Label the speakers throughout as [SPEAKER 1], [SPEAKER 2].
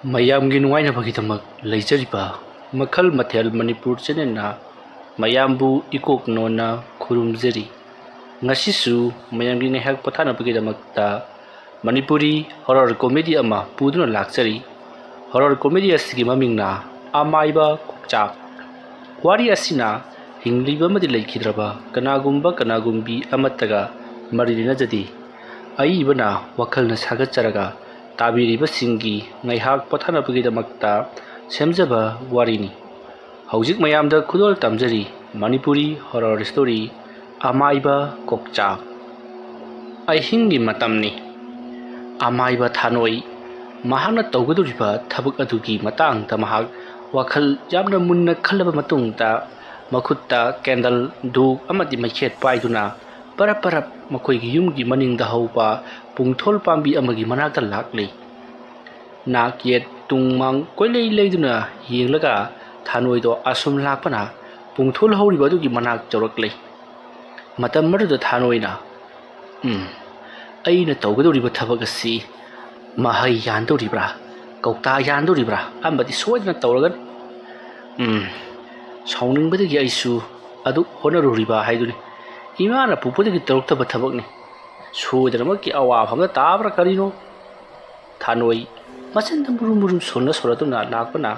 [SPEAKER 1] ꯃꯌꯥꯝꯒꯤ ꯅꯨꯡꯉꯥꯏꯅꯕꯒꯤꯗꯃꯛ ꯂꯩꯖꯔꯤꯕ ꯃꯈꯜ ꯃꯊꯦꯜ ꯃꯅꯤꯄꯨꯔ ꯆꯦꯅꯦꯜꯅ ꯃꯌꯥꯝꯕꯨ ꯏꯀꯣꯛꯅꯣꯅ ꯈꯨꯔꯨꯝꯖꯔꯤ꯫ ꯉꯁꯤꯁꯨ ꯃꯌꯥꯝꯒꯤ ꯉꯥꯏꯍꯥꯛ ꯄꯣꯊꯥꯅꯕꯒꯤꯗꯃꯛꯇ ꯃꯅꯤꯄꯨꯔꯤ ꯍꯣꯔꯔ ꯀꯣꯃꯦꯗꯤ ꯑꯃ ꯄꯨꯗꯨꯅ ꯂꯥꯛꯆꯔꯤ꯫ ꯍꯣꯔꯔ ꯀꯣꯃꯦꯗꯤ ꯑꯁꯤꯒꯤ ꯃꯃꯤꯡꯅ ꯑꯃꯥꯏꯕ ꯀꯣꯛꯆꯥꯛ꯫ ꯋꯥꯔꯤ ꯑꯁꯤꯅ ꯍꯤꯡꯂꯤꯕ ꯑꯃꯗꯤ ꯂꯩꯈꯤꯗ꯭ꯔꯕ ꯀꯅꯥꯒꯨꯝꯕꯤ ꯑꯃꯠꯇꯒ ꯃꯔꯤ ꯂꯩꯅꯖꯗꯦ꯫ ꯑꯏꯕꯅ ꯋꯥꯈꯜꯅ ꯁꯥꯒꯠꯆꯔꯒ ꯇꯥꯕꯤꯔꯤꯕꯁꯤꯡꯒꯤ ꯉꯥꯏꯍꯥꯛ ꯄꯣꯊꯥꯅꯕꯒꯤꯗꯃꯛꯇ ꯁꯦꯝꯖꯕ ꯋꯥꯔꯤꯅꯤ꯫ ꯍꯧꯖꯤꯛ ꯃꯌꯥꯝꯗ ꯈꯨꯗꯣꯜ ꯇꯝꯖꯔꯤ ꯃꯅꯤꯄꯨꯔꯤ ꯍꯣꯔꯔ ꯁ꯭ꯇꯣꯔꯤ ꯑꯃꯥꯏꯕ ꯀꯣꯛꯆꯥꯛ꯫ ꯑꯍꯤꯡꯒꯤ ꯃꯇꯝꯅꯤ꯫ ꯑꯃꯥꯏꯕ ꯊꯥꯅꯣꯏ ꯃꯍꯥꯛꯅ ꯇꯧꯒꯗꯧꯔꯤꯕ ꯊꯕꯛ ꯑꯗꯨꯒꯤ ꯃꯇꯥꯡꯗ ꯃꯍꯥꯛ ꯋꯥꯈꯜ ꯌꯥꯝꯅ ꯃꯨꯟꯅ ꯈꯜꯂꯕ ꯃꯇꯨꯡꯗ ꯃꯈꯨꯠꯇ ꯀꯦꯟꯗꯜ, ꯙꯨꯞ ꯑꯃꯗꯤ ꯃꯩꯈꯦꯠ ꯄꯥꯏꯗꯨꯅ ꯄꯔꯞ ꯄꯔꯞ ꯃꯈꯣꯏꯒꯤ ꯌꯨꯝꯒꯤ ꯃꯅꯤꯡꯗ ꯍꯧꯕ ꯄꯨꯡꯊꯣꯜ ꯄꯥꯝꯕꯤ ꯑꯃꯒꯤ ꯃꯅꯥꯛꯇ ꯂꯥꯛꯂꯤ꯫ ꯅꯥꯛ ꯌꯦꯠ ꯇꯨꯡ ꯃꯥꯡ ꯀꯣꯏꯂꯩ ꯂꯩꯗꯨꯅ ꯌꯦꯡꯂꯒ ꯊꯥꯅꯣꯏꯗꯣ ꯑꯁꯨꯝ ꯂꯥꯛꯄꯅ ꯄꯨꯡꯊꯣꯜ ꯍꯧꯔꯤꯕ ꯑꯗꯨꯒꯤ ꯃꯅꯥꯛ ꯌꯧꯔꯛꯂꯤ꯫ ꯃꯇꯝ ꯑꯗꯨꯗ ꯊꯥꯅꯣꯏꯅ ꯑꯩꯅ ꯇꯧꯒꯗꯧꯔꯤꯕ ꯊꯕꯛ ꯑꯁꯤ ꯃꯍꯩ ꯌꯥꯟꯗꯧꯔꯤꯕ꯭ꯔꯥ, ꯀꯧꯇꯥ ꯌꯥꯟꯗꯧꯔꯤꯕ꯭ꯔꯥ ꯑꯃꯗꯤ ꯁꯣꯏꯗꯅ ꯇꯧꯔꯒꯅꯤ꯫ ꯁꯥꯎꯅꯤꯡꯕꯗꯒꯤ ꯑꯩꯁꯨ ꯑꯗꯨ ꯍꯣꯠꯅꯔꯨꯔꯤꯕ ꯍꯥꯏꯗꯨꯅꯤ꯫ ꯏꯃꯥꯅ ꯄꯣꯛꯄꯗꯒꯤ ꯇꯧꯔꯛꯇꯕ ꯊꯕꯛꯅꯤ꯫ ꯁꯣꯏꯗꯅꯃꯛꯀꯤ ꯑꯋꯥꯕ ꯑꯃꯗ ꯇꯥꯕ꯭ꯔꯥ ꯀꯔꯤꯅꯣ? ꯊꯥꯅꯣꯏ ꯃꯆꯤꯟꯗ ꯃꯨꯔꯨꯝ ꯁꯣꯟꯅꯗꯨꯅ ꯂꯥꯛꯄꯅ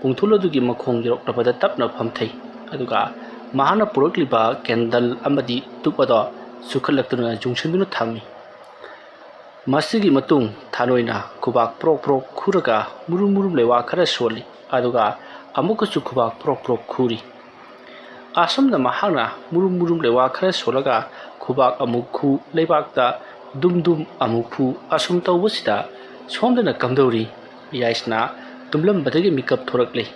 [SPEAKER 1] ꯄꯨꯡꯊꯣꯜ ꯑꯗꯨꯒꯤ ꯃꯈꯣꯡ ꯌꯧꯔꯛꯂꯕꯗ ꯇꯞꯅ ꯐꯝꯊꯩ꯫ ꯑꯗꯨꯒ ꯃꯍꯥꯛꯅ ꯄꯨꯔꯛꯂꯤꯕ ꯀꯦꯟꯗꯜ ꯑꯃꯗꯤ ꯙꯨꯞ ꯑꯗꯣ ꯆꯨꯈꯠꯂꯛꯇꯨꯅ ꯌꯨꯡꯁꯤꯟꯗꯨꯅ ꯊꯝꯃꯤ꯫ ꯃꯁꯤꯒꯤ ꯃꯇꯨꯡ ꯊꯥꯅꯣꯏꯅ ꯈꯨꯕꯥꯛ ꯄ꯭ꯔꯣꯛ ꯄ꯭ꯔꯣꯛ ꯈꯨꯔꯒ ꯃꯨꯔꯨꯝ ꯂꯩꯋꯥ ꯈꯔ ꯁꯣꯜꯂꯤ꯫ ꯑꯗꯨꯒ ꯑꯃꯨꯛꯀꯁꯨ ꯈꯨꯕꯥꯛ ꯄ꯭ꯔꯣꯛ ꯄ꯭ꯔꯣꯛ ꯈꯨꯔꯤ꯫ ꯑꯁꯨꯝꯅ ꯃꯍꯥꯛꯅ ꯃꯨꯔꯨꯝ ꯂꯩꯋꯥ ꯈꯔ ꯁꯣꯜꯂꯒ ꯈꯨꯕꯥꯛ ꯑꯃꯨꯛ ꯈꯨ, ꯂꯩꯕꯥꯛꯇ ꯗꯨꯝ ꯑꯃꯨꯛ ꯐꯨ, ꯑꯁꯨꯝ ꯇꯧꯕꯁꯤꯗ ꯁꯣꯝꯗꯅ ꯀꯝꯗꯧꯔꯤ ꯌꯥꯏꯁꯅꯥ ꯇꯨꯝꯂꯝꯕꯗꯒꯤ ꯃꯤꯀꯞ ꯊꯣꯔꯛꯂꯤ꯫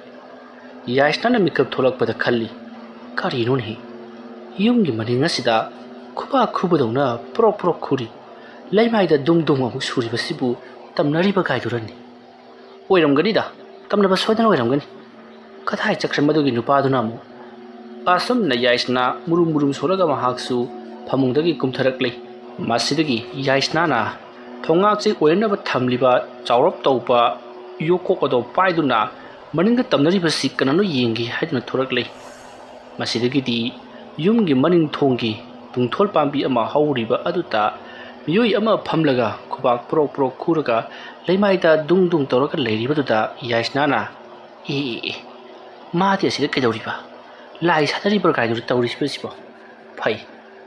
[SPEAKER 1] ꯌꯥꯏꯁꯅꯥꯅ ꯃꯤꯀꯞ ꯊꯣꯛꯂꯛꯄꯗ ꯈꯜꯂꯤ, ꯀꯔꯤꯅꯣꯅꯦ? ꯌꯨꯝꯒꯤ ꯃꯅꯤꯡ ꯑꯁꯤꯗ ꯈꯨꯕꯥꯛ ꯈꯨꯕꯗꯧꯅ ꯄ꯭ꯔꯣꯛ ꯄ꯭ꯔꯣꯛ ꯈꯨꯔꯤ, ꯂꯩꯃꯥꯏꯗ ꯗꯨꯝ ꯑꯃꯨꯛ ꯁꯨꯔꯤꯕꯁꯤꯕꯨ ꯇꯝꯅꯔꯤꯕ ꯀꯥꯏꯗꯨꯔꯅꯤ? ꯑꯣꯏꯔꯝꯒꯅꯤꯗ, ꯇꯝꯅꯕ ꯁꯣꯏꯗꯅ ꯑꯣꯏꯔꯝꯒꯅꯤ꯫ ꯀꯗꯥꯏ ꯆꯠꯈ꯭ꯔꯦ ꯃꯗꯨꯒꯤ ꯅꯨꯄꯥꯗꯨꯅ ꯑꯃꯨꯛ? ꯑꯁꯨꯝꯅ ꯌꯥꯏꯁꯅꯥ ꯃꯨꯔꯨꯝ ꯁꯣꯜꯂꯒ ꯃꯍꯥꯛꯁꯨ ꯐꯃꯨꯡꯗꯒꯤ ꯀꯨꯝꯊꯔꯛꯂꯤ꯫ ꯃꯁꯤꯗꯒꯤ ꯌꯥꯏꯁꯅꯥꯅ ꯊꯣꯡꯉꯥꯛꯆꯩ ꯑꯣꯏꯅꯅꯕ ꯊꯝꯂꯤꯕ ꯆꯥꯎꯔꯞ ꯇꯧꯕ ꯌꯣꯀꯣꯛ ꯑꯗꯣ ꯄꯥꯏꯗꯨꯅ ꯃꯅꯤꯡꯗ ꯇꯝꯅꯔꯤꯕꯁꯤ ꯀꯅꯥꯅꯣ ꯌꯦꯡꯒꯦ ꯍꯥꯏꯗꯨꯅ ꯊꯣꯔꯛꯂꯤ꯫ ꯃꯁꯤꯗꯒꯤꯗꯤ ꯌꯨꯝꯒꯤ ꯃꯅꯤꯡ ꯊꯣꯡꯒꯤ ꯄꯨꯡꯊꯣꯜ ꯄꯥꯝꯕꯤ ꯑꯃ ꯍꯧꯔꯤꯕ ꯑꯗꯨꯗ ꯃꯤꯑꯣꯏ ꯑꯃ ꯐꯝꯂꯒ ꯈꯨꯕꯥꯛ ꯄ꯭ꯔꯣꯛ ꯄ꯭ꯔꯣꯛ ꯈꯨꯔꯒ ꯂꯩꯃꯥꯏꯗ ꯗꯨꯡ ꯇꯧꯔꯒ ꯂꯩꯔꯤꯕꯗꯨꯗ ꯌꯥꯏꯁꯅꯥꯅ ꯃꯥꯗꯤ ꯑꯁꯤꯗ ꯀꯩꯗꯧꯔꯤꯕ? ꯂꯥꯏ ꯁꯥꯟꯅꯔꯤꯕ꯭ꯔꯥ ꯀꯥꯏꯗꯨꯅ ꯇꯧꯔꯤꯕꯁꯤꯕꯣ? ꯐꯩ,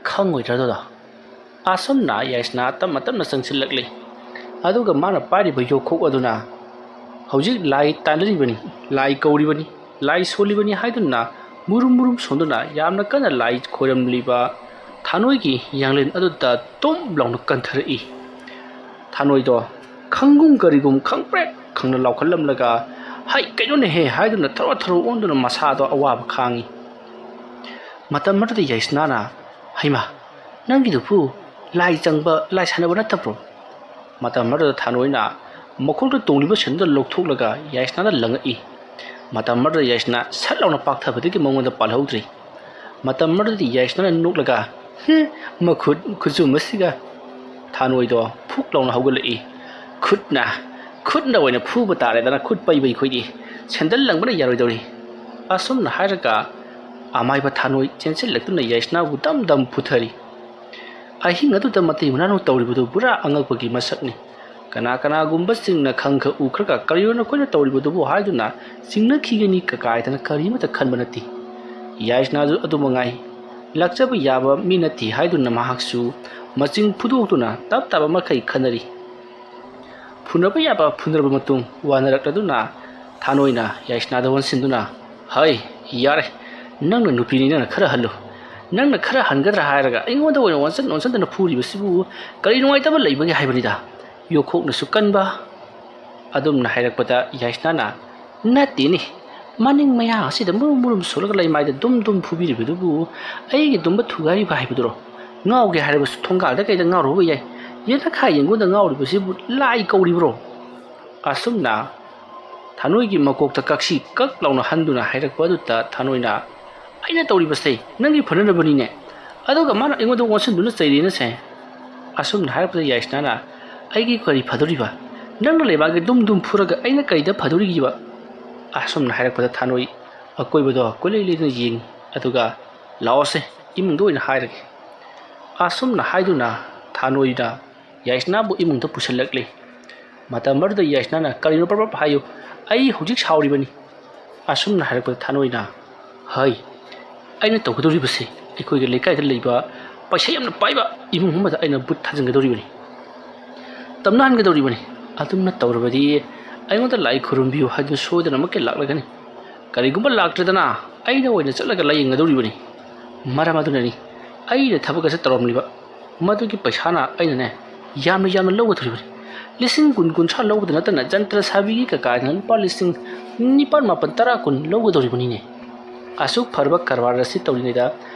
[SPEAKER 1] ꯈꯪꯉꯣꯏꯗ꯭ꯔꯗꯨꯗ? ꯑꯁꯨꯝꯅ ꯌꯥꯏꯁꯅꯥ ꯇꯞꯅ ꯆꯪꯁꯤꯜꯂꯛꯂꯤ꯫ ꯑꯗꯨꯒ ꯃꯥꯅ ꯄꯥꯏꯔꯤꯕ ꯌꯣꯛꯈꯣꯛ ꯑꯗꯨꯅ ꯍꯧꯖꯤꯛ ꯂꯥꯏ ꯇꯥꯟꯅꯔꯤꯕꯅꯤ, ꯂꯥꯏ ꯀꯧꯔꯤꯕꯅꯤ, ꯂꯥꯏ ꯁꯣꯜꯂꯤꯕꯅꯤ ꯍꯥꯏꯗꯨꯅ ꯃꯨꯔꯨꯝ ꯁꯣꯟꯗꯨꯅ ꯌꯥꯝꯅ ꯀꯟꯅ ꯂꯥꯏ ꯈꯣꯏꯔꯝꯂꯤꯕ ꯊꯥꯅꯣꯏꯒꯤ ꯌꯥꯡꯂꯦꯟ ꯑꯗꯨꯗ ꯇꯨꯝ ꯂꯥꯎꯅ ꯀꯟꯊꯔꯛꯏ꯫ ꯊꯥꯅꯣꯏꯗꯣ ꯈꯪꯒꯨꯝ ꯀꯔꯤꯒꯨꯝ ꯈꯪꯄ꯭ꯔꯦꯛ ꯈꯪꯅ ꯂꯥꯎꯈꯠꯂꯝꯂꯒ ꯍꯩ ꯀꯩꯅꯣꯅꯦꯍꯦ ꯍꯥꯏꯗꯨꯅ ꯊꯔꯣ ꯑꯣꯟꯗꯨꯅ ꯃꯁꯥꯗꯣ ꯑꯋꯥꯕ ꯈꯥꯡꯉꯤ꯫ ꯃꯇꯝ ꯑꯗꯨꯗ ꯌꯥꯏꯁꯅꯥꯅ, ꯍꯩꯃꯥ, ꯅꯪꯒꯤꯗꯨꯕꯨ ꯂꯥꯏ ꯁꯥꯟꯅꯕ ꯅꯠꯇꯕ꯭ꯔꯣ? ꯃꯇꯝ ꯑꯗꯨꯗ ꯊꯥꯅꯣꯏꯅ ꯃꯈꯣꯡꯗ ꯇꯣꯡꯂꯤꯕ ꯁꯦꯟꯗꯨ ꯂꯧꯊꯣꯛꯂꯒ ꯌꯥꯏꯁꯅꯥꯗ ꯂꯪꯉꯛꯏ꯫ ꯃꯇꯝ ꯑꯗꯨꯗ ꯌꯥꯏꯁꯅꯥ ꯁꯠ ꯂꯥꯎꯅ ꯄꯥꯛꯊꯕꯗꯒꯤ ꯃꯉꯣꯟꯗ ꯄꯥꯜꯍꯧꯗ꯭ꯔꯤ꯫ ꯃꯇꯝ ꯑꯗꯨꯗꯤ ꯌꯥꯏꯁꯅꯥꯅ ꯅꯣꯛꯂꯒ ꯈꯨꯆꯨꯝ ꯑꯁꯤꯒ ꯊꯥꯅꯣꯏꯗꯣ ꯐꯨꯛ ꯂꯥꯎꯅ ꯍꯧꯒꯠꯂꯛꯏ꯫ ꯈꯨꯠꯅ ꯑꯣꯏꯅ ꯐꯨꯕ ꯇꯥꯔꯦꯗꯅ, ꯈꯨꯠ ꯄꯩꯕ ꯑꯩꯈꯣꯏꯗꯤ ꯁꯦꯟꯗꯜ ꯂꯪꯕꯅ ꯌꯥꯔꯣꯏꯗꯧꯔꯤ꯫ ꯑꯁꯨꯝꯅ ꯍꯥꯏꯔꯒ ꯑꯃꯥꯏꯕ ꯊꯥꯅꯣꯏ ꯆꯦꯟꯁꯤꯜꯂꯛꯇꯨꯅ ꯌꯥꯏꯁꯅꯥꯕꯨ ꯗꯝ ꯐꯨꯊꯔꯤ꯫ ꯑꯍꯤꯡ ꯑꯗꯨꯗ ꯃꯇꯩ ꯃꯅꯥꯎ ꯇꯧꯔꯤꯕꯗꯨ ꯄꯨꯔꯥ ꯑꯉꯛꯄꯒꯤ ꯃꯁꯛꯅꯤ꯫ ꯀꯅꯥꯒꯨꯝꯕꯁꯤꯡꯅ ꯎꯈ꯭ꯔꯒ ꯀꯔꯤꯅꯣ ꯅꯈꯣꯏꯅ ꯇꯧꯔꯤꯕꯗꯨꯕꯨ ꯍꯥꯏꯗꯨꯅ ꯆꯤꯡꯅꯈꯤꯒꯅꯤ ꯀꯥꯏꯗꯅ ꯀꯔꯤꯃꯠꯇ ꯈꯟꯕ ꯅꯠꯇꯦ꯫ ꯌꯥꯏꯁꯅꯥꯁꯨ ꯑꯗꯨꯃꯉꯥꯏ, ꯂꯥꯛꯆꯕ ꯌꯥꯕ ꯃꯤ ꯅꯠꯇꯦ ꯍꯥꯏꯗꯨꯅ ꯃꯍꯥꯛꯁꯨ ꯃꯆꯤꯡ ꯐꯨꯗꯣꯛꯇꯨꯅ ꯇꯞ ꯃꯈꯩ ꯈꯟꯅꯔꯤ꯫ ꯐꯨꯅꯕ ꯌꯥꯕ ꯐꯨꯅꯔꯕ ꯃꯇꯨꯡ ꯋꯥꯅꯔꯛꯂꯗꯨꯅ ꯊꯥꯅꯣꯏꯅ ꯌꯥꯏꯁꯅꯥꯗ ꯑꯣꯟꯁꯤꯟꯗꯨꯅ, ꯍꯩ ꯌꯥꯔꯦ, ꯅꯪꯅ ꯅꯨꯄꯤꯅꯤꯅ ꯈꯔ ꯍꯜꯂꯨ, ꯅꯪꯅ ꯈꯔ ꯍꯟꯒꯗ꯭ꯔꯥ ꯍꯥꯏꯔꯒ ꯑꯩꯉꯣꯟꯗ ꯑꯣꯏꯅ ꯑꯣꯟꯁꯤꯟꯗꯅ ꯐꯨꯔꯤꯕꯁꯤꯕꯨ ꯀꯔꯤ ꯅꯨꯡꯉꯥꯏꯇꯕ ꯂꯩꯕꯒꯦ ꯍꯥꯏꯕꯅꯤꯗ, ꯌꯣꯛꯈꯣꯛꯅꯁꯨ ꯀꯟꯕ꯫ ꯑꯗꯨꯝꯅ ꯍꯥꯏꯔꯛꯄꯗ ꯌꯥꯏꯁꯅꯥꯅ, ꯅꯠꯇꯦꯅꯦ, ꯃꯅꯤꯡ ꯃꯌꯥ ꯑꯁꯤꯗ ꯃꯨꯔꯨꯝ ꯁꯣꯜꯂꯒ ꯂꯩꯃꯥꯏꯗ ꯗꯨꯝ ꯐꯨꯕꯤꯔꯤꯕꯗꯨꯕꯨ ꯑꯩꯒꯤ ꯗꯨꯝꯕ ꯊꯨꯒꯥꯏꯔꯤꯕ ꯍꯥꯏꯕꯗꯨꯔꯣ? ꯉꯥꯎꯒꯦ ꯍꯥꯏꯔꯕꯁꯨ ꯊꯣꯡꯒꯥꯜꯗ ꯀꯩꯗ ꯉꯥꯎꯔꯨꯕ ꯌꯥꯏ, ꯌꯦꯅꯈꯥ ꯌꯦꯡꯒꯣꯟꯗ ꯉꯥꯎꯔꯤꯕꯁꯤꯕꯨ ꯂꯥꯏ ꯀꯧꯔꯤꯕ꯭ꯔꯣ? ꯑꯁꯨꯝꯅ ꯊꯥꯅꯣꯏꯒꯤ ꯃꯀꯣꯛꯇ ꯀꯛꯁꯤ ꯀꯛ ꯂꯥꯎꯅ ꯍꯟꯗꯨꯅ ꯍꯥꯏꯔꯛꯄ ꯑꯗꯨꯗ ꯊꯥꯅꯣꯏꯅ, ꯑꯩꯅ ꯇꯧꯔꯤꯕꯁꯦ ꯅꯪꯒꯤ ꯐꯅꯅꯕꯅꯤꯅꯦ, ꯑꯗꯨꯒ ꯃꯥꯅ ꯑꯩꯉꯣꯟꯗ ꯑꯣꯟꯁꯤꯟꯗꯨꯅ ꯆꯩꯔꯦꯅꯁꯦ꯫ ꯑꯁꯨꯝꯅ ꯍꯥꯏꯔꯛꯄꯗ ꯌꯥꯏꯁꯅꯥꯅ, ꯑꯩꯒꯤ ꯀꯔꯤ ꯐꯗꯣꯔꯤꯕ? ꯅꯪꯅ ꯂꯩꯕꯥꯛꯀꯤ ꯗꯨꯝ ꯐꯨꯔꯒ ꯑꯩꯅ ꯀꯔꯤꯗ ꯐꯗꯣꯔꯤꯒꯤꯕ ꯑꯁꯨꯝꯅ ꯍꯥꯏꯔꯛꯄꯗ ꯊꯥꯅꯣꯏ ꯑꯀꯣꯏꯕꯗꯣ ꯀꯣꯏꯂꯩ ꯂꯩꯗꯨꯅ ꯌꯦꯡꯉꯤ ꯑꯗꯨꯒ ꯂꯥꯛꯑꯣꯁꯦ ꯏꯃꯨꯡꯗ ꯑꯣꯏꯅ ꯍꯥꯏꯔꯒꯦ ꯑꯁꯨꯝꯅ ꯍꯥꯏꯗꯨꯅ ꯊꯥꯅꯣꯏꯅ ꯌꯥꯏꯁꯅꯥꯕꯨ ꯏꯃꯨꯡꯗ ꯄꯨꯁꯤꯜꯂꯛꯂꯤ ꯃꯇꯝ ꯑꯗꯨꯗ ꯌꯥꯏꯁꯅꯥꯅ ꯀꯔꯤꯅꯣ ꯄꯔꯞ ꯍꯥꯏꯌꯨ ꯑꯩ ꯍꯧꯖꯤꯛ ꯁꯥꯎꯔꯤꯕꯅꯤ ꯑꯁꯨꯝꯅ ꯍꯥꯏꯔꯛꯄꯗ ꯊꯥꯅꯣꯏꯅ ꯍꯩ ꯑꯩꯅ ꯇꯧꯒꯗꯧꯔꯤꯕꯁꯤ ꯑꯩꯈꯣꯏꯒꯤ ꯂꯩꯀꯥꯏꯗ ꯂꯩꯕ ꯄꯩꯁꯥ ꯌꯥꯝꯅ ꯄꯥꯏꯕ ꯏꯃꯨꯡ ꯑꯃꯗ ꯑꯩꯅ ꯕꯨꯠ ꯊꯥꯖꯤꯟꯒꯗꯧꯔꯤꯕꯅꯤ ꯇꯝꯅꯍꯟꯒꯗꯧꯔꯤꯕꯅꯤ ꯑꯗꯨꯝꯅ ꯇꯧꯔꯕꯗꯤ ꯑꯩꯉꯣꯟꯗ ꯂꯥꯏ ꯈꯨꯔꯨꯝꯕꯤꯌꯨ ꯍꯥꯏꯗꯨꯅ ꯁꯣꯏꯗꯅꯃꯛꯀꯤ ꯂꯥꯛꯂꯒꯅꯤ ꯀꯔꯤꯒꯨꯝꯕ ꯂꯥꯛꯇ꯭ꯔꯗꯅ ꯑꯩꯅ ꯑꯣꯏꯅ ꯆꯠꯂꯒ ꯂꯥꯌꯦꯡꯒꯗꯧꯔꯤꯕꯅꯤ ꯃꯔꯝ ꯑꯗꯨꯅꯅꯤ ꯑꯩꯅ ꯊꯕꯛ ꯑꯁꯤ ꯇꯧꯔꯝꯂꯤꯕ ꯃꯗꯨꯒꯤ ꯄꯩꯁꯥꯅ ꯑꯩꯅꯅꯦ ꯌꯥꯝꯅ ꯂꯧꯒꯗꯧꯔꯤꯕꯅꯤ ꯂꯤꯁꯤꯡ ꯀꯨꯟꯊ꯭ꯔꯥ ꯂꯧꯕꯗ ꯅꯠꯇꯅ ꯖꯟꯇ꯭ꯔ ꯁꯥꯕꯤꯒꯤ ꯀꯀꯥꯗꯅ ꯂꯨꯄꯥ ꯂꯤꯁꯤꯡ 9,9,10 ꯂꯧꯒꯗꯧꯔꯤꯕꯅꯤꯅꯦ ꯑꯁꯨꯛ ꯐꯔꯕ ꯀꯔꯕꯥꯔ ꯑꯁꯤ ꯇꯧꯔꯤꯉꯩꯗ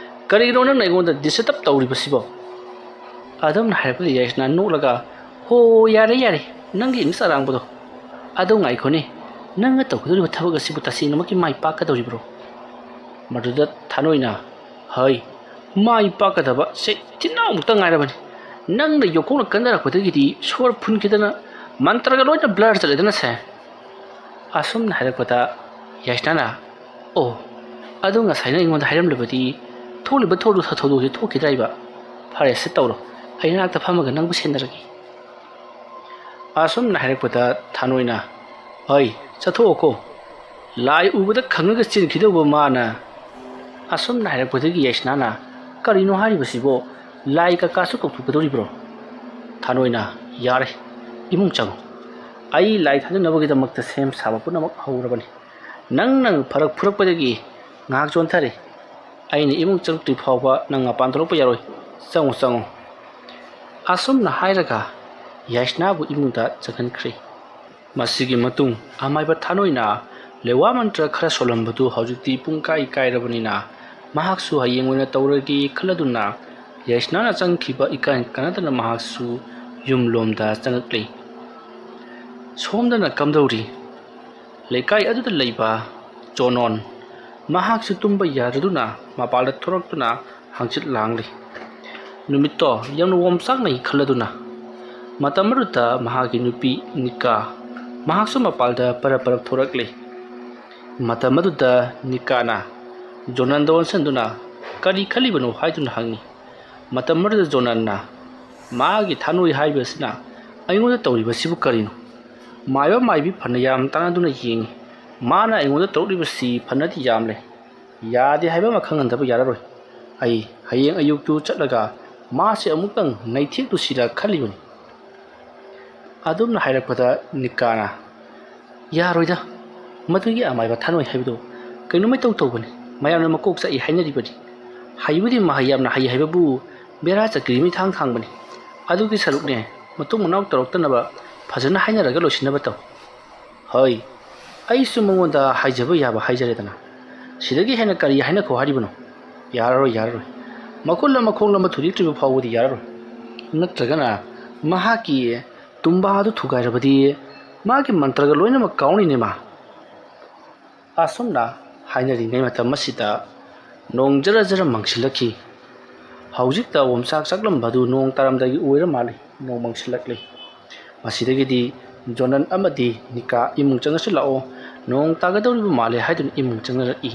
[SPEAKER 1] ꯀꯔꯤꯒꯤꯅꯣ ꯅꯪꯅ ꯑꯩꯉꯣꯟꯗ ꯗꯤꯁꯇꯔꯕ ꯇꯧꯔꯤꯕꯁꯤꯕꯣ ꯑꯗꯨꯝꯅ ꯍꯥꯏꯔꯛꯄꯗ ꯌꯥꯏꯁꯅꯥ ꯅꯣꯛꯂꯒ ꯍꯣ ꯌꯥꯔꯦ ꯅꯪꯒꯤ ꯏꯪꯂꯤꯁ ꯑꯔꯥꯡꯕꯗꯣ ꯑꯗꯨ ꯉꯥꯏꯈꯣꯅꯦ ꯅꯪꯅ ꯇꯧꯒꯗꯧꯔꯤꯕ ꯊꯕꯛ ꯑꯁꯤꯕꯨ ꯇꯁꯦꯡꯅꯃꯛꯀꯤ ꯃꯥꯏ ꯄꯥꯛꯀꯗꯧꯔꯤꯕ꯭ꯔꯣ ꯃꯗꯨꯗ ꯊꯥꯅꯣꯏꯅ ꯍꯩ ꯃꯥꯏ ꯄꯥꯛꯀꯗꯕ ꯆꯤꯟꯅꯥꯎꯃꯨꯛꯇ ꯉꯥꯏꯔꯕꯅꯤ ꯅꯪꯅ ꯌꯣꯛꯈꯣꯡꯅ ꯀꯟꯅꯔꯛꯄꯗꯒꯤꯗꯤ ꯁꯣꯔ ꯐꯨꯟꯈꯤꯗꯅ ꯃꯟꯇ꯭ꯔꯒ ꯂꯣꯏꯅ ꯕ꯭ꯂꯔ ꯆꯠꯂꯦꯗꯅ ꯁꯦ ꯑꯁꯨꯝꯅ ꯍꯥꯏꯔꯛꯄꯗ ꯌꯥꯏꯁꯅꯥꯅ ꯑꯣ ꯑꯗꯨ ꯉꯁꯥꯏꯅ ꯑꯩꯉꯣꯟꯗ ꯍꯥꯏꯔꯝꯂꯕꯗꯤ ꯊꯣꯛꯂꯤꯕ ꯊꯧꯗꯣꯛꯁꯤ ꯊꯣꯛꯈꯤꯗ꯭ꯔꯥꯏꯕ ꯐꯔꯦ ꯁꯤ ꯇꯧꯔꯣ ꯑꯩ ꯅꯥꯛꯇ ꯐꯝꯃꯒ ꯅꯪꯕꯨ ꯁꯦꯟꯅꯔꯒꯦ ꯑꯁꯨꯝꯅ ꯍꯥꯏꯔꯛꯄꯗ ꯊꯥꯅꯣꯏꯅ ꯍꯩ ꯆꯠꯊꯣꯛꯑꯣꯀꯣ ꯂꯥꯏ ꯎꯕꯗ ꯈꯪꯉꯒ ꯆꯦꯟꯈꯤꯗꯧꯕ ꯃꯥꯅ ꯑꯁꯨꯝꯅ ꯍꯥꯏꯔꯛꯄꯗꯒꯤ ꯌꯥꯏꯁꯅꯥꯅ ꯀꯔꯤꯅꯣ ꯍꯥꯏꯔꯤꯕꯁꯤꯕꯣ ꯂꯥꯏ ꯀꯀꯥꯁꯨ ꯀꯧꯊꯣꯛꯀꯗꯧꯔꯤꯕ꯭ꯔꯣ ꯊꯥꯅꯣꯏꯅ ꯌꯥꯔꯦ ꯏꯃꯨꯡ ꯆꯪꯉꯨ ꯑꯩ ꯂꯥꯏ ꯊꯥꯖꯅꯕꯒꯤꯗꯃꯛꯇ ꯁꯦꯝ ꯁꯥꯕ ꯄꯨꯝꯅꯃꯛ ꯍꯧꯔꯕꯅꯤ ꯅꯪ ꯐꯔꯛ ꯐꯨꯔꯛꯄꯗꯒꯤ ꯉꯥꯏꯍꯥꯛ ꯆꯣꯟꯊꯔꯦ ꯑꯩꯅ ꯏꯃꯨꯡ ꯆꯪꯂꯛꯇ꯭ꯔꯤ ꯐꯥꯎꯕ ꯅꯪ ꯃꯄꯥꯟ ꯊꯣꯛꯂꯛꯄ ꯌꯥꯔꯣꯏ ꯆꯪꯉꯨ ꯑꯁꯨꯝꯅ ꯍꯥꯏꯔꯒ ꯌꯥꯏꯁꯅꯥꯕꯨ ꯏꯃꯨꯡꯗ ꯆꯪꯍꯟꯈ꯭ꯔꯦ ꯃꯁꯤꯒꯤ ꯃꯇꯨꯡ ꯑꯃꯥꯏꯕ ꯊꯥꯅꯣꯏꯅ ꯂꯩꯋꯥ ꯃꯟꯇ꯭ꯔ ꯈꯔ ꯁꯣꯜꯂꯝꯕꯗꯨ ꯍꯧꯖꯤꯛꯇꯤ ꯄꯨꯡꯀꯥꯏ ꯀꯥꯏꯔꯕꯅꯤꯅ ꯃꯍꯥꯛꯁꯨ ꯍꯌꯦꯡ ꯑꯣꯏꯅ ꯇꯧꯔꯒꯦ ꯈꯜꯂꯗꯨꯅ ꯌꯥꯏꯁꯅꯥꯅ ꯆꯪꯈꯤꯕ ꯏꯀꯥꯟ ꯀꯥꯟꯅꯗꯅ ꯃꯍꯥꯛꯁꯨ ꯌꯨꯝꯂꯣꯝꯗ ꯆꯪꯉꯛꯂꯤ ꯁꯣꯝꯗꯅ ꯀꯝꯗꯧꯔꯤ ꯂꯩꯀꯥꯏ ꯑꯗꯨꯗ ꯂꯩꯕ ꯖꯣꯅꯣꯟ ꯃꯍꯥꯛꯁꯨ ꯇꯨꯝꯕ ꯌꯥꯗꯗꯨꯅ ꯃꯄꯥꯟꯗ ꯊꯣꯔꯛꯇꯨꯅ ꯍꯪꯆꯤꯠ ꯂꯥꯡꯂꯤ ꯅꯨꯃꯤꯠꯇꯣ ꯌꯥꯝꯅ ꯋꯣꯝꯆꯥꯛꯅꯩ ꯈꯜꯂꯗꯨꯅ ꯃꯇꯝ ꯑꯗꯨꯗ ꯃꯍꯥꯛꯀꯤ ꯅꯨꯄꯤ ꯅꯤꯀꯥ ꯃꯍꯥꯛꯁꯨ ꯃꯄꯥꯟꯗ ꯄꯔꯞ ꯊꯣꯔꯛꯂꯤ ꯃꯇꯝ ꯑꯗꯨꯗ ꯅꯤꯀꯥꯅ ꯖꯣꯅꯟꯗ ꯑꯣꯟꯁꯤꯟꯗꯨꯅ ꯀꯔꯤ ꯈꯜꯂꯤꯕꯅꯣ ꯍꯥꯏꯗꯨꯅ ꯍꯪꯉꯤ ꯃꯇꯝ ꯑꯗꯨꯗ ꯖꯣꯅꯟꯅ ꯃꯥꯒꯤ ꯊꯥꯅꯣꯏ ꯍꯥꯏꯕꯁꯤꯅ ꯑꯩꯉꯣꯟꯗ ꯇꯧꯔꯤꯕꯁꯤꯕꯨ ꯀꯔꯤꯅꯣ ꯃꯥꯏꯕ ꯃꯥꯏꯕꯤ ꯐꯅ ꯌꯥꯝ ꯇꯥꯟꯅꯗꯨꯅ ꯌꯦꯡꯉꯤ ꯃꯥꯅ ꯑꯩꯉꯣꯟꯗ ꯇꯧꯔꯛꯂꯤꯕꯁꯤ ꯐꯅꯗꯤ ꯌꯥꯝꯂꯦ ꯌꯥꯗꯦ ꯍꯥꯏꯕ ꯑꯃ ꯈꯪꯍꯟꯗꯕ ꯌꯥꯔꯔꯣꯏ ꯑꯩ ꯍꯌꯦꯡ ꯑꯌꯨꯛꯇꯨ ꯆꯠꯂꯒ ꯃꯥꯁꯦ ꯑꯃꯨꯛꯇꯪ ꯅꯩꯊꯦꯛꯂꯨꯁꯤꯔ ꯈꯜꯂꯤꯕꯅꯤ ꯑꯗꯨꯝꯅ ꯍꯥꯏꯔꯛꯄꯗ ꯅꯤꯀꯥꯅ ꯌꯥꯔꯣꯏꯗ ꯃꯗꯨꯒꯤ ꯑꯃꯥꯏꯕ ꯊꯥꯅꯣꯏ ꯍꯥꯏꯕꯗꯨ ꯀꯩꯅꯣꯃꯩ ꯇꯧꯕꯅꯤ ꯃꯌꯥꯝꯅ ꯃꯀꯣꯛ ꯆꯥꯛꯏ ꯍꯥꯏꯅꯔꯤꯕꯅꯤ ꯍꯩꯕꯨꯗꯤ ꯃꯍꯩ ꯌꯥꯝꯅ ꯍꯩ ꯍꯥꯏꯕꯕꯨ ꯕꯦꯔꯥ ꯆꯠꯀ꯭ꯔꯤ ꯊꯥꯡꯕꯅꯤ ꯑꯗꯨꯒꯤ ꯁꯔꯨꯛꯅꯦ ꯃꯇꯨꯡ ꯃꯅꯥꯎ ꯇꯧꯔꯛꯇꯅꯕ ꯐꯖꯅ ꯍꯥꯏꯅꯔꯒ ꯂꯣꯏꯁꯤꯟꯅꯕ ꯇꯧ ꯍꯩ ꯑꯩꯁꯨ ꯃꯉꯣꯟꯗ ꯍꯥꯏꯖꯕ ꯌꯥꯕ ꯍꯥꯏꯖꯔꯦꯗꯅ ꯁꯤꯗꯒꯤ ꯍꯦꯟꯅ ꯀꯔꯤ ꯍꯥꯏꯅꯈꯣ ꯍꯥꯏꯔꯤꯕꯅꯣ ꯌꯥꯔꯔꯣꯏ ꯃꯈꯨꯜ ꯑꯃ ꯈꯣꯡ ꯑꯃ ꯊꯨꯗꯦꯛꯇ꯭ꯔꯤꯕ ꯐꯥꯎꯕꯗꯤ ꯌꯥꯔꯔꯣꯏ ꯅꯠꯇ꯭ꯔꯒꯅ ꯃꯍꯥꯛꯀꯤ ꯇꯨꯝꯕꯥꯗꯨ ꯊꯨꯒꯥꯏꯔꯕꯗꯤ ꯃꯥꯒꯤ ꯃꯟꯇ꯭ꯔꯒ ꯂꯣꯏꯅꯃꯛ ꯀꯥꯎꯅꯤꯅꯦ ꯃꯥ ꯑꯁꯨꯝꯅ ꯍꯥꯏꯅꯔꯤꯉꯩ ꯃꯇꯝ ꯑꯁꯤꯗ ꯅꯣꯡ ꯖꯔ ꯃꯪꯁꯤꯜꯂꯛꯈꯤ ꯍꯧꯖꯤꯛꯇ ꯑꯣꯝꯆꯥꯛ ꯆꯥꯛꯂꯝꯕꯗꯨ ꯅꯣꯡ ꯇꯥꯔꯝꯗꯥꯏꯒꯤ ꯑꯣꯏꯔ ꯃꯥꯜꯂꯤ ꯅꯣꯡ ꯃꯪꯁꯤꯜꯂꯛꯂꯤ ꯃꯁꯤꯗꯒꯤꯗꯤ ꯖꯣꯅꯟ ꯑꯃꯗꯤ ꯅꯤꯀꯥ ꯏꯃꯨꯡ ꯆꯪꯉꯁꯤ ꯂꯥꯛꯑꯣ ꯅꯣꯡ ꯇꯥꯒꯗꯧꯔꯤꯕ ꯃꯥꯜꯂꯦ ꯍꯥꯏꯗꯨꯅ ꯏꯃꯨꯡ ꯆꯪꯅꯔꯛꯏ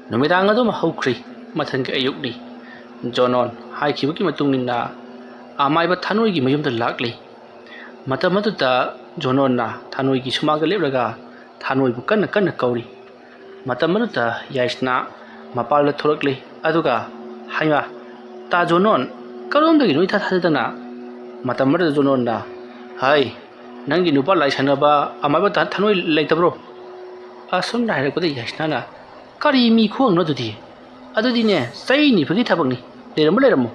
[SPEAKER 1] ꯅꯨꯃꯤꯗꯥꯡ ꯑꯗꯨꯝ ꯍꯧꯈ꯭ꯔꯤ ꯃꯊꯪꯒꯤ ꯑꯌꯨꯛꯅꯤ ꯖꯣꯅꯣꯟ ꯍꯥꯏꯈꯤꯕꯒꯤ ꯃꯇꯨꯡ ꯏꯟꯅ ꯑꯃꯥꯏꯕ ꯊꯥꯅꯣꯏꯒꯤ ꯃꯌꯨꯝꯗ ꯂꯥꯛꯂꯤ ꯃꯇꯝ ꯑꯗꯨꯗ ꯖꯣꯅꯣꯟꯅ ꯊꯥꯅꯣꯏꯒꯤ ꯁꯨꯃꯥꯡꯗ ꯂꯦꯞꯂꯒ ꯊꯥꯅꯣꯏꯕꯨ ꯀꯟꯅ ꯀꯧꯔꯤ ꯃꯇꯝ ꯑꯗꯨꯗ ꯌꯥꯏꯁꯅꯥ ꯃꯄꯥꯟꯗ ꯊꯣꯔꯛꯂꯤ ꯑꯗꯨꯒ ꯍꯩꯃꯥ ꯇꯥ ꯖꯣꯅꯣꯟ ꯀꯔꯣꯝꯗꯒꯤꯅꯣ ꯏꯊꯥ ꯊꯥꯖꯗꯅ ꯃꯇꯝ ꯑꯗꯨꯗ ꯖꯣꯅꯣꯟꯅ ꯍꯩ ꯅꯪꯒꯤ ꯅꯨꯄꯥ ꯂꯥꯏ ꯁꯥꯟꯅꯕ ꯑꯃꯥꯏꯕ ꯊꯥꯅꯣꯏ ꯂꯩꯇꯕ꯭ꯔꯣ ꯑꯁꯨꯝꯅ ꯍꯥꯏꯔꯛꯄꯗ ꯌꯥꯏꯁꯅꯥꯅ ꯀꯔꯤ ꯃꯤ ꯈꯨꯍꯪꯅꯣ ꯑꯗꯨꯗꯤꯅꯦ ꯆꯩ ꯅꯤꯕꯒꯤ ꯊꯕꯛꯅꯤ ꯂꯩꯔꯝꯃꯣ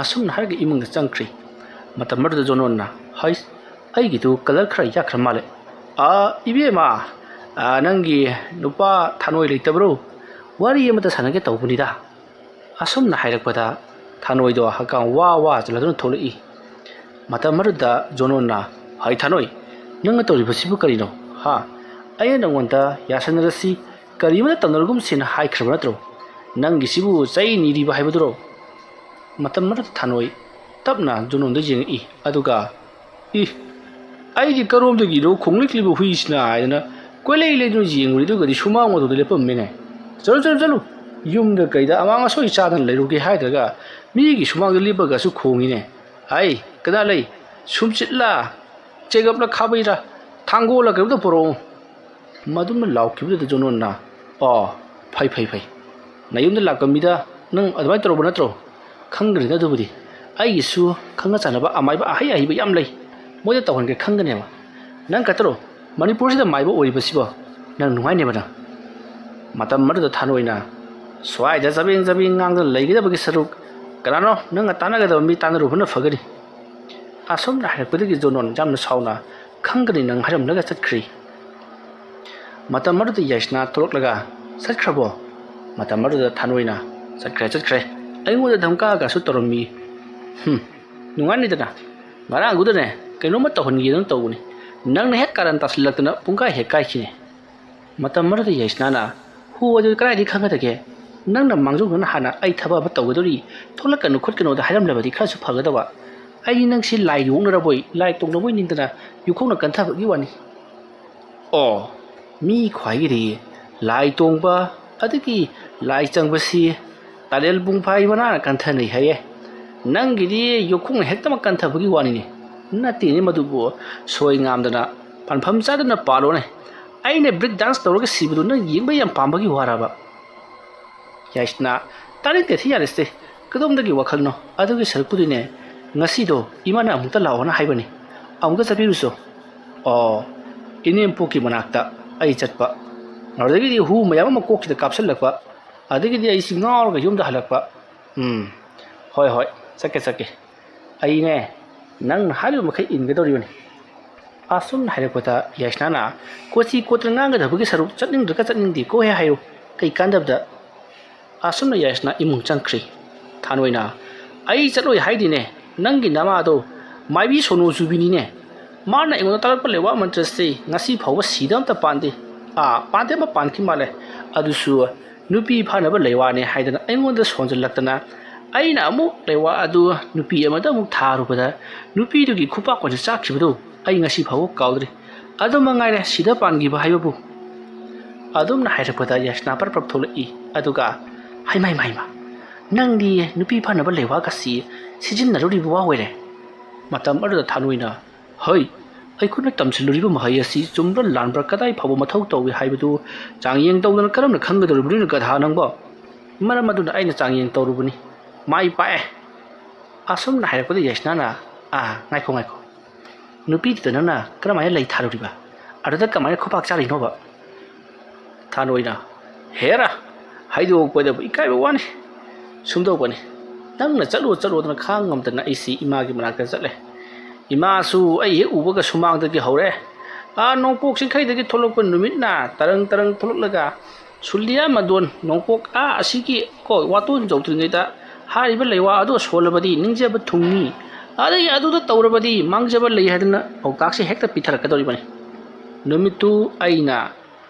[SPEAKER 1] ꯑꯁꯨꯝꯅ ꯍꯥꯏꯔꯒ ꯏꯃꯨꯡꯗ ꯆꯪꯈ꯭ꯔꯤ ꯃꯇꯝ ꯑꯗꯨꯗ ꯖꯣꯅꯣꯟꯅ ꯍꯩ ꯑꯩꯒꯤꯗꯨ ꯀꯂꯔ ꯈꯔ ꯌꯥꯛꯈ꯭ꯔ ꯃꯥꯜꯂꯦ ꯏꯕꯦꯝꯃ ꯅꯪꯒꯤ ꯅꯨꯄꯥ ꯊꯥꯅꯣꯏ ꯂꯩꯇꯕ꯭ꯔꯣ ꯋꯥꯔꯤ ꯑꯃꯇ ꯁꯥꯟꯅꯒꯦ ꯇꯧꯕꯅꯤꯗ ꯑꯁꯨꯝꯅ ꯍꯥꯏꯔꯛꯄꯗ ꯊꯥꯅꯣꯏꯗꯣ ꯍꯛꯀꯥꯝ ꯋꯥ ꯆꯜꯂꯗꯨꯅ ꯊꯣꯛꯂꯛꯏ ꯃꯇꯝ ꯑꯗꯨꯗ ꯖꯣꯅꯣꯟꯅ ꯍꯩ ꯊꯥꯅꯣꯏ ꯅꯪꯅ ꯇꯧꯔꯤꯕꯁꯤꯕꯨ ꯀꯔꯤꯅꯣ ꯑꯩꯅ ꯅꯪꯉꯣꯟꯗ ꯌꯥꯁꯟꯅꯔꯁꯤ ꯀꯔꯤꯃꯇ ꯇꯧꯅꯔꯒꯨꯝꯁꯤꯅ ꯍꯥꯏꯈ꯭ꯔꯕ ꯅꯠꯇ꯭ꯔꯣ ꯅꯪꯒꯤꯁꯤꯕꯨ ꯆꯩ ꯅꯤꯔꯤꯕ ꯍꯥꯏꯕꯗꯨꯔꯣ ꯃꯇꯝ ꯑꯗꯨꯗ ꯊꯥꯅꯣꯏ ꯇꯞꯅ ꯖꯣꯅꯣꯟꯗ ꯌꯦꯡꯉꯛꯏ ꯑꯗꯨꯒ ꯑꯩꯗꯤ ꯀꯔꯣꯝꯗꯒꯤꯅꯣ ꯈꯣꯡꯂꯛꯂꯤꯕ ꯍꯨꯏꯁꯤꯅ ꯍꯥꯏꯗꯅ ꯀꯣꯏꯂꯩ ꯂꯩꯗꯨꯅ ꯌꯦꯡꯂꯨꯔꯤꯗꯨꯒꯗꯤ ꯁꯨꯃꯥꯡ ꯃꯊꯛꯇ ꯂꯦꯞꯄꯝꯃꯤꯅꯦ ꯆꯠꯂꯨ ꯌꯨꯝꯗ ꯀꯩꯗ ꯑꯃꯥꯡ ꯑꯁꯣꯏ ꯆꯥꯗꯅ ꯂꯩꯔꯨꯒꯦ ꯍꯥꯏꯗ꯭ꯔꯒ ꯃꯤꯒꯤ ꯁꯨꯃꯥꯡꯗ ꯂꯦꯞꯄꯒꯁꯨ ꯈꯣꯡꯉꯤꯅꯦ ꯑꯩ ꯀꯅꯥ ꯂꯩ ꯁꯨꯝꯆꯤꯠꯂꯥ ꯆꯦꯒꯞꯂ ꯈꯥꯕꯩꯔꯥ ꯊꯥꯡꯒꯣꯜꯂ ꯀꯩꯅꯣꯝꯇ ꯄꯨꯔꯛꯎ ꯃꯗꯨꯝꯅ ꯂꯥꯎꯈꯤꯕꯗꯨꯗ ꯖꯣꯅꯣꯟꯅ ꯐꯩ ꯅꯌꯨꯝꯗ ꯂꯥꯛꯄ ꯃꯤꯗ ꯅꯪ ꯑꯗꯨꯃꯥꯏꯅ ꯇꯧꯔꯨꯕ ꯅꯠꯇ꯭ꯔꯣ ꯈꯪꯒꯅꯤꯗ ꯑꯗꯨꯕꯨꯗꯤ ꯑꯩꯒꯤꯁꯨ ꯈꯪꯅ ꯆꯥꯟꯅꯕ ꯑꯃꯥꯏꯕ ꯑꯍꯩ ꯑꯍꯩꯕ ꯌꯥꯝ ꯂꯩ ꯃꯣꯏꯗ ꯇꯧꯍꯟꯒꯦ ꯈꯪꯒꯅꯦꯕ ꯅꯪ ꯈꯛꯇꯔꯣ ꯃꯅꯤꯄꯨꯔꯁꯤꯗ ꯃꯥꯏꯕ ꯑꯣꯏꯔꯤꯕꯁꯤꯕꯣ ꯅꯪ ꯅꯨꯡꯉꯥꯏꯅꯦꯕ ꯅꯪ ꯃꯇꯝ ꯑꯗꯨꯗ ꯊꯥꯅꯣꯏꯅ ꯁ꯭ꯋꯥꯏꯗ ꯆꯕꯦꯡ ꯉꯥꯡꯗꯅ ꯂꯩꯒꯗꯕꯒꯤ ꯁꯔꯨꯛ ꯀꯅꯥꯅꯣ ꯅꯪꯒ ꯇꯥꯟꯅꯒꯗꯕ ꯃꯤ ꯇꯥꯟꯅꯔꯨꯕꯅ ꯐꯒꯅꯤ ꯑꯁꯣꯝꯅ ꯍꯥꯏꯔꯛꯄꯗꯒꯤ ꯖꯣꯅꯣꯟ ꯌꯥꯝꯅ ꯁꯥꯎꯅ ꯈꯪꯒꯅꯤ ꯅꯪ ꯍꯥꯏꯔꯝꯂꯒ ꯆꯠꯈ꯭ꯔꯤ ꯃꯇꯝ ꯑꯗꯨꯗ ꯌꯥꯏꯁꯅꯥ ꯊꯣꯛꯂꯛꯂꯒ ꯆꯠꯈ꯭ꯔꯕꯣ ꯃꯇꯝ ꯑꯗꯨꯗ ꯊꯥꯅꯣꯏꯅ ꯆꯠꯈ꯭ꯔꯦ ꯑꯩꯉꯣꯟꯗ ꯙꯝꯀꯥꯒꯁꯨ ꯇꯧꯔꯝꯃꯤ ꯅꯨꯡꯉꯥꯏꯅꯤꯗꯅ ꯉꯔꯥꯡꯗꯨꯗꯅꯦ ꯀꯩꯅꯣꯝꯃ ꯇꯧꯍꯟꯒꯦꯗꯅ ꯇꯧꯕꯅꯤ ꯅꯪꯅ ꯍꯦꯛ ꯀꯥꯔꯟ ꯇꯥꯁꯤꯜꯂꯛꯇꯅ ꯄꯨꯡꯀꯥꯏ ꯍꯦꯛ ꯀꯥꯏꯈꯤꯅꯦ ꯃꯇꯝ ꯑꯗꯨꯗ ꯌꯥꯏꯁꯅꯥꯅ ꯍꯨ ꯑꯗꯨ ꯀꯗꯥꯏꯗꯒꯤ ꯈꯪꯒꯗꯒꯦ ꯅꯪꯅ ꯃꯥꯡꯖꯧꯅꯅ ꯍꯥꯟꯅ ꯑꯩ ꯊꯕꯛ ꯑꯃ ꯇꯧꯒꯗꯧꯔꯤ ꯊꯣꯛꯂꯛꯀꯅꯨ ꯈꯣꯠꯀꯅꯣꯗ ꯍꯥꯏꯔꯝꯂꯕꯗꯤ ꯈꯔꯁꯨ ꯐꯒꯗꯕ ꯑꯩ ꯅꯪꯁꯤ ꯂꯥꯏ ꯌꯣꯛꯅꯔꯕꯣꯏ ꯂꯥꯏ ꯇꯣꯡꯅꯕꯣꯏ ꯅꯤꯡꯗꯅ ꯌꯨꯈꯣꯡꯅ ꯀꯟꯊꯕꯒꯤ ꯋꯥꯅꯤ ꯃꯤ ꯈ꯭ꯋꯥꯏꯒꯤꯗꯤ ꯂꯥꯏ ꯇꯣꯡꯕ ꯑꯗꯒꯤ ꯂꯥꯏ ꯆꯪꯕꯁꯤ ꯇꯥꯂꯦꯜ ꯄꯨꯡꯐꯥꯏ ꯃꯅꯥꯅ ꯀꯟꯊꯅꯩ ꯍꯥꯏꯌꯦ ꯅꯪꯒꯤꯗꯤ ꯌꯨꯈꯣꯡꯅ ꯍꯦꯛꯇꯃꯛ ꯀꯟꯊꯕꯒꯤ ꯋꯥꯅꯤꯅꯦ ꯅꯠꯇꯦꯅꯦ ꯃꯗꯨꯕꯨ ꯁꯣꯏ ꯉꯥꯝꯗꯅ ꯄꯥꯟꯐꯝ ꯆꯥꯗꯅ ꯄꯥꯜꯂꯣꯅꯦ ꯑꯩꯅ ꯕ꯭ꯔꯦꯛ ꯗꯥꯟꯁ ꯇꯧꯔꯒ ꯁꯤꯕꯗꯨ ꯅꯪ ꯌꯦꯡꯕ ꯌꯥꯝ ꯄꯥꯝꯕꯒꯤ ꯋꯥꯔꯕ ꯌꯥꯏꯁꯅꯥ ꯇꯥꯅꯤꯡꯗꯦ ꯌꯥꯔꯦꯁꯦ ꯀꯗꯣꯝꯗꯒꯤ ꯋꯥꯈꯜꯅꯣ ꯑꯗꯨꯒꯤ ꯁꯔꯨꯛꯄꯨꯗꯤꯅꯦ ꯉꯁꯤꯗꯣ ꯏꯃꯥꯅ ꯑꯃꯨꯛꯇ ꯂꯥꯛꯑꯣꯅ ꯍꯥꯏꯕꯅꯤ ꯑꯃꯨꯛꯇ ꯆꯠꯄꯤꯔꯨꯁꯣ ꯏꯅꯦꯝꯄꯣꯛꯀꯤ ꯃꯅꯥꯛꯇ ꯑꯩ ꯆꯠꯄ ꯑꯗꯨꯗꯒꯤꯗꯤ ꯍꯨ ꯃꯌꯥꯝ ꯑꯃ ꯀꯣꯛꯁꯤꯗ ꯀꯥꯞꯁꯤꯜꯂꯛꯄ ꯑꯗꯒꯤꯗꯤ ꯑꯩꯁꯤ ꯉꯥꯎꯔꯒ ꯌꯨꯝꯗ ꯍꯜꯂꯛꯄ ꯍꯣꯏ ꯆꯠꯀꯦ ꯑꯩꯅꯦ ꯅꯪꯅ ꯍꯥꯏꯔꯤꯕ ꯃꯈꯩ ꯏꯟꯒꯗꯧꯔꯤꯕꯅꯤ ꯑꯁꯨꯝꯅ ꯍꯥꯏꯔꯛꯄꯗ ꯌꯥꯏꯁꯅꯥꯅ ꯀꯣꯆꯤ ꯀꯣꯠꯇꯅ ꯉꯥꯡꯒꯗꯕꯒꯤ ꯁꯔꯨꯛ ꯆꯠꯅꯤꯡꯗ꯭ꯔꯒ ꯆꯠꯅꯤꯡꯗꯦ ꯀꯣ ꯍꯦ ꯍꯥꯏꯌꯨ ꯀꯩ ꯀꯥꯟꯗꯕꯗ ꯑꯁꯨꯝꯅ ꯌꯥꯏꯁꯅꯥ ꯏꯃꯨꯡ ꯆꯪꯈ꯭ꯔꯤ ꯊꯥꯅꯣꯏꯅ ꯑꯩ ꯆꯠꯂꯣꯏ ꯍꯥꯏꯗꯤꯅꯦ ꯅꯪꯒꯤ ꯅꯃꯥꯗꯣ ꯃꯥꯏꯕꯤ ꯁꯣꯅꯣ ꯆꯨꯕꯤꯅꯤꯅꯦ ꯃꯥꯅ ꯑꯩꯉꯣꯟꯗ ꯇꯥꯛꯂꯛꯄ ꯂꯩꯋꯥ ꯃꯟꯇ꯭ꯔꯁꯤ ꯉꯁꯤ ꯐꯥꯎꯕ ꯁꯤꯗ ꯑꯝꯇ ꯄꯥꯟꯗꯦ ꯄꯥꯟꯗꯦ ꯑꯃ ꯄꯥꯟꯈꯤ ꯃꯥꯜꯂꯦ ꯑꯗꯨꯁꯨ ꯅꯨꯄꯤ ꯐꯥꯅꯕ ꯂꯩꯋꯥꯅꯦ ꯍꯥꯏꯗꯅ ꯑꯩꯉꯣꯟꯗ ꯁꯣꯟꯖꯜꯂꯛꯇꯅ ꯑꯩꯅ ꯑꯃꯨꯛ ꯂꯩꯋꯥ ꯑꯗꯨ ꯅꯨꯄꯤ ꯑꯃꯗ ꯑꯃꯨꯛ ꯊꯥꯔꯨꯕꯗ ꯅꯨꯄꯤꯗꯨꯒꯤ ꯈꯨꯄꯥꯛ ꯑꯣꯏꯅ ꯆꯥꯛꯈꯤꯕꯗꯨ ꯑꯩ ꯉꯁꯤ ꯐꯥꯎꯕ ꯀꯥꯎꯗ꯭ꯔꯤ ꯑꯗꯨ ꯃꯉꯥꯏꯔꯦ ꯁꯤꯗ ꯄꯥꯟꯈꯤꯕ ꯍꯥꯏꯕꯕꯨ ꯑꯗꯨꯝꯅ ꯍꯥꯏꯔꯛꯄꯗ ꯌꯥꯏꯁꯅꯥ ꯄꯔꯞ ꯊꯣꯛꯂꯛꯏ ꯑꯗꯨꯒ ꯍꯩꯃꯥ ꯅꯪꯗꯤ ꯅꯨꯄꯤ ꯐꯥꯅꯕ ꯂꯩꯋꯥꯒꯁꯤ ꯁꯤꯖꯤꯟꯅꯔꯨꯔꯤꯕ ꯋꯥ ꯑꯣꯏꯔꯦ ꯃꯇꯝ ꯑꯗꯨꯗ ꯊꯥꯅꯣꯏꯅ ꯑꯩꯈꯣꯏꯅ ꯇꯝꯁꯤꯜꯂꯨꯔꯤꯕ ꯃꯍꯩ ꯑꯁꯤ ꯆꯨꯝꯕ꯭ꯔꯥ ꯂꯥꯟꯕ꯭ꯔꯥ ꯀꯗꯥꯏ ꯐꯥꯎꯕ ꯃꯊꯧ ꯇꯧꯏ ꯍꯥꯏꯕꯗꯨ ꯆꯥꯡꯌꯦꯡ ꯇꯧꯗꯅ ꯀꯔꯝꯅ ꯈꯪꯒꯗꯧꯔꯤꯕꯅꯣ ꯒꯙꯥ ꯅꯪꯕꯣ ꯃꯔꯝ ꯑꯗꯨꯅ ꯑꯩꯅ ꯆꯥꯡꯌꯦꯡ ꯇꯧꯔꯨꯕꯅꯤ ꯃꯥꯏ ꯄꯥꯛꯑꯦ ꯑꯁꯨꯝꯅ ꯍꯥꯏꯔꯛꯄꯗ ꯌꯥꯏꯁꯅꯥꯅ ꯉꯥꯏꯈꯣ ꯅꯨꯄꯤꯗꯨꯗ ꯅꯪꯅ ꯀꯔꯝꯍꯥꯏꯅ ꯂꯩ ꯊꯥꯔꯨꯔꯤꯕ ꯑꯗꯨꯗ ꯀꯃꯥꯏꯅ ꯈꯨꯄꯥꯛ ꯆꯥꯔꯤꯅꯣꯕ ꯊꯥꯅꯣꯏꯅ ꯍꯦꯔꯥ ꯍꯥꯏꯗꯣꯛꯄꯗꯕꯨ ꯏꯀꯥꯏꯕ ꯋꯥꯅꯤ ꯁꯨꯝꯗꯧꯕꯅꯤ ꯅꯪꯅ ꯆꯠꯂꯣꯗꯅ ꯈꯥꯡ ꯉꯝꯗꯅ ꯑꯩꯁꯤ ꯏꯃꯥꯒꯤ ꯃꯅꯥꯛꯇ ꯆꯠꯂꯦ ꯏꯃꯥꯁꯨ ꯑꯩ ꯍꯦꯛ ꯎꯕꯒ ꯁꯨꯃꯥꯡꯗꯒꯤ ꯍꯧꯔꯦ ꯅꯣꯡꯄꯣꯛ ꯆꯤꯡꯈꯩꯗꯒꯤ ꯊꯣꯛꯂꯛꯄ ꯅꯨꯃꯤꯠꯅ ꯇꯔꯪ ꯊꯣꯛꯂꯛꯂꯒ ꯁꯨꯜꯂꯤꯌꯥ ꯃꯗꯣꯟ ꯅꯣꯡꯄꯣꯛ ꯑꯁꯤꯒꯤ ꯋꯥꯇꯣꯟ ꯌꯧꯗ꯭ꯔꯤꯉꯩꯗ ꯍꯥꯏꯔꯤꯕ ꯂꯩꯋꯥ ꯑꯗꯨ ꯁꯣꯜꯂꯕꯗꯤ ꯅꯤꯡꯖꯕ ꯊꯨꯡꯅꯤ ꯑꯗꯒꯤ ꯑꯗꯨꯗ ꯇꯧꯔꯕꯗꯤ ꯃꯥꯡꯖꯕ ꯂꯩ ꯍꯥꯏꯗꯅ ꯄꯥꯎꯇꯥꯛꯁꯦ ꯍꯦꯛꯇ ꯄꯤꯊꯔꯛꯀꯗꯧꯔꯤꯕꯅꯤ ꯅꯨꯃꯤꯠꯇꯨ ꯑꯩꯅ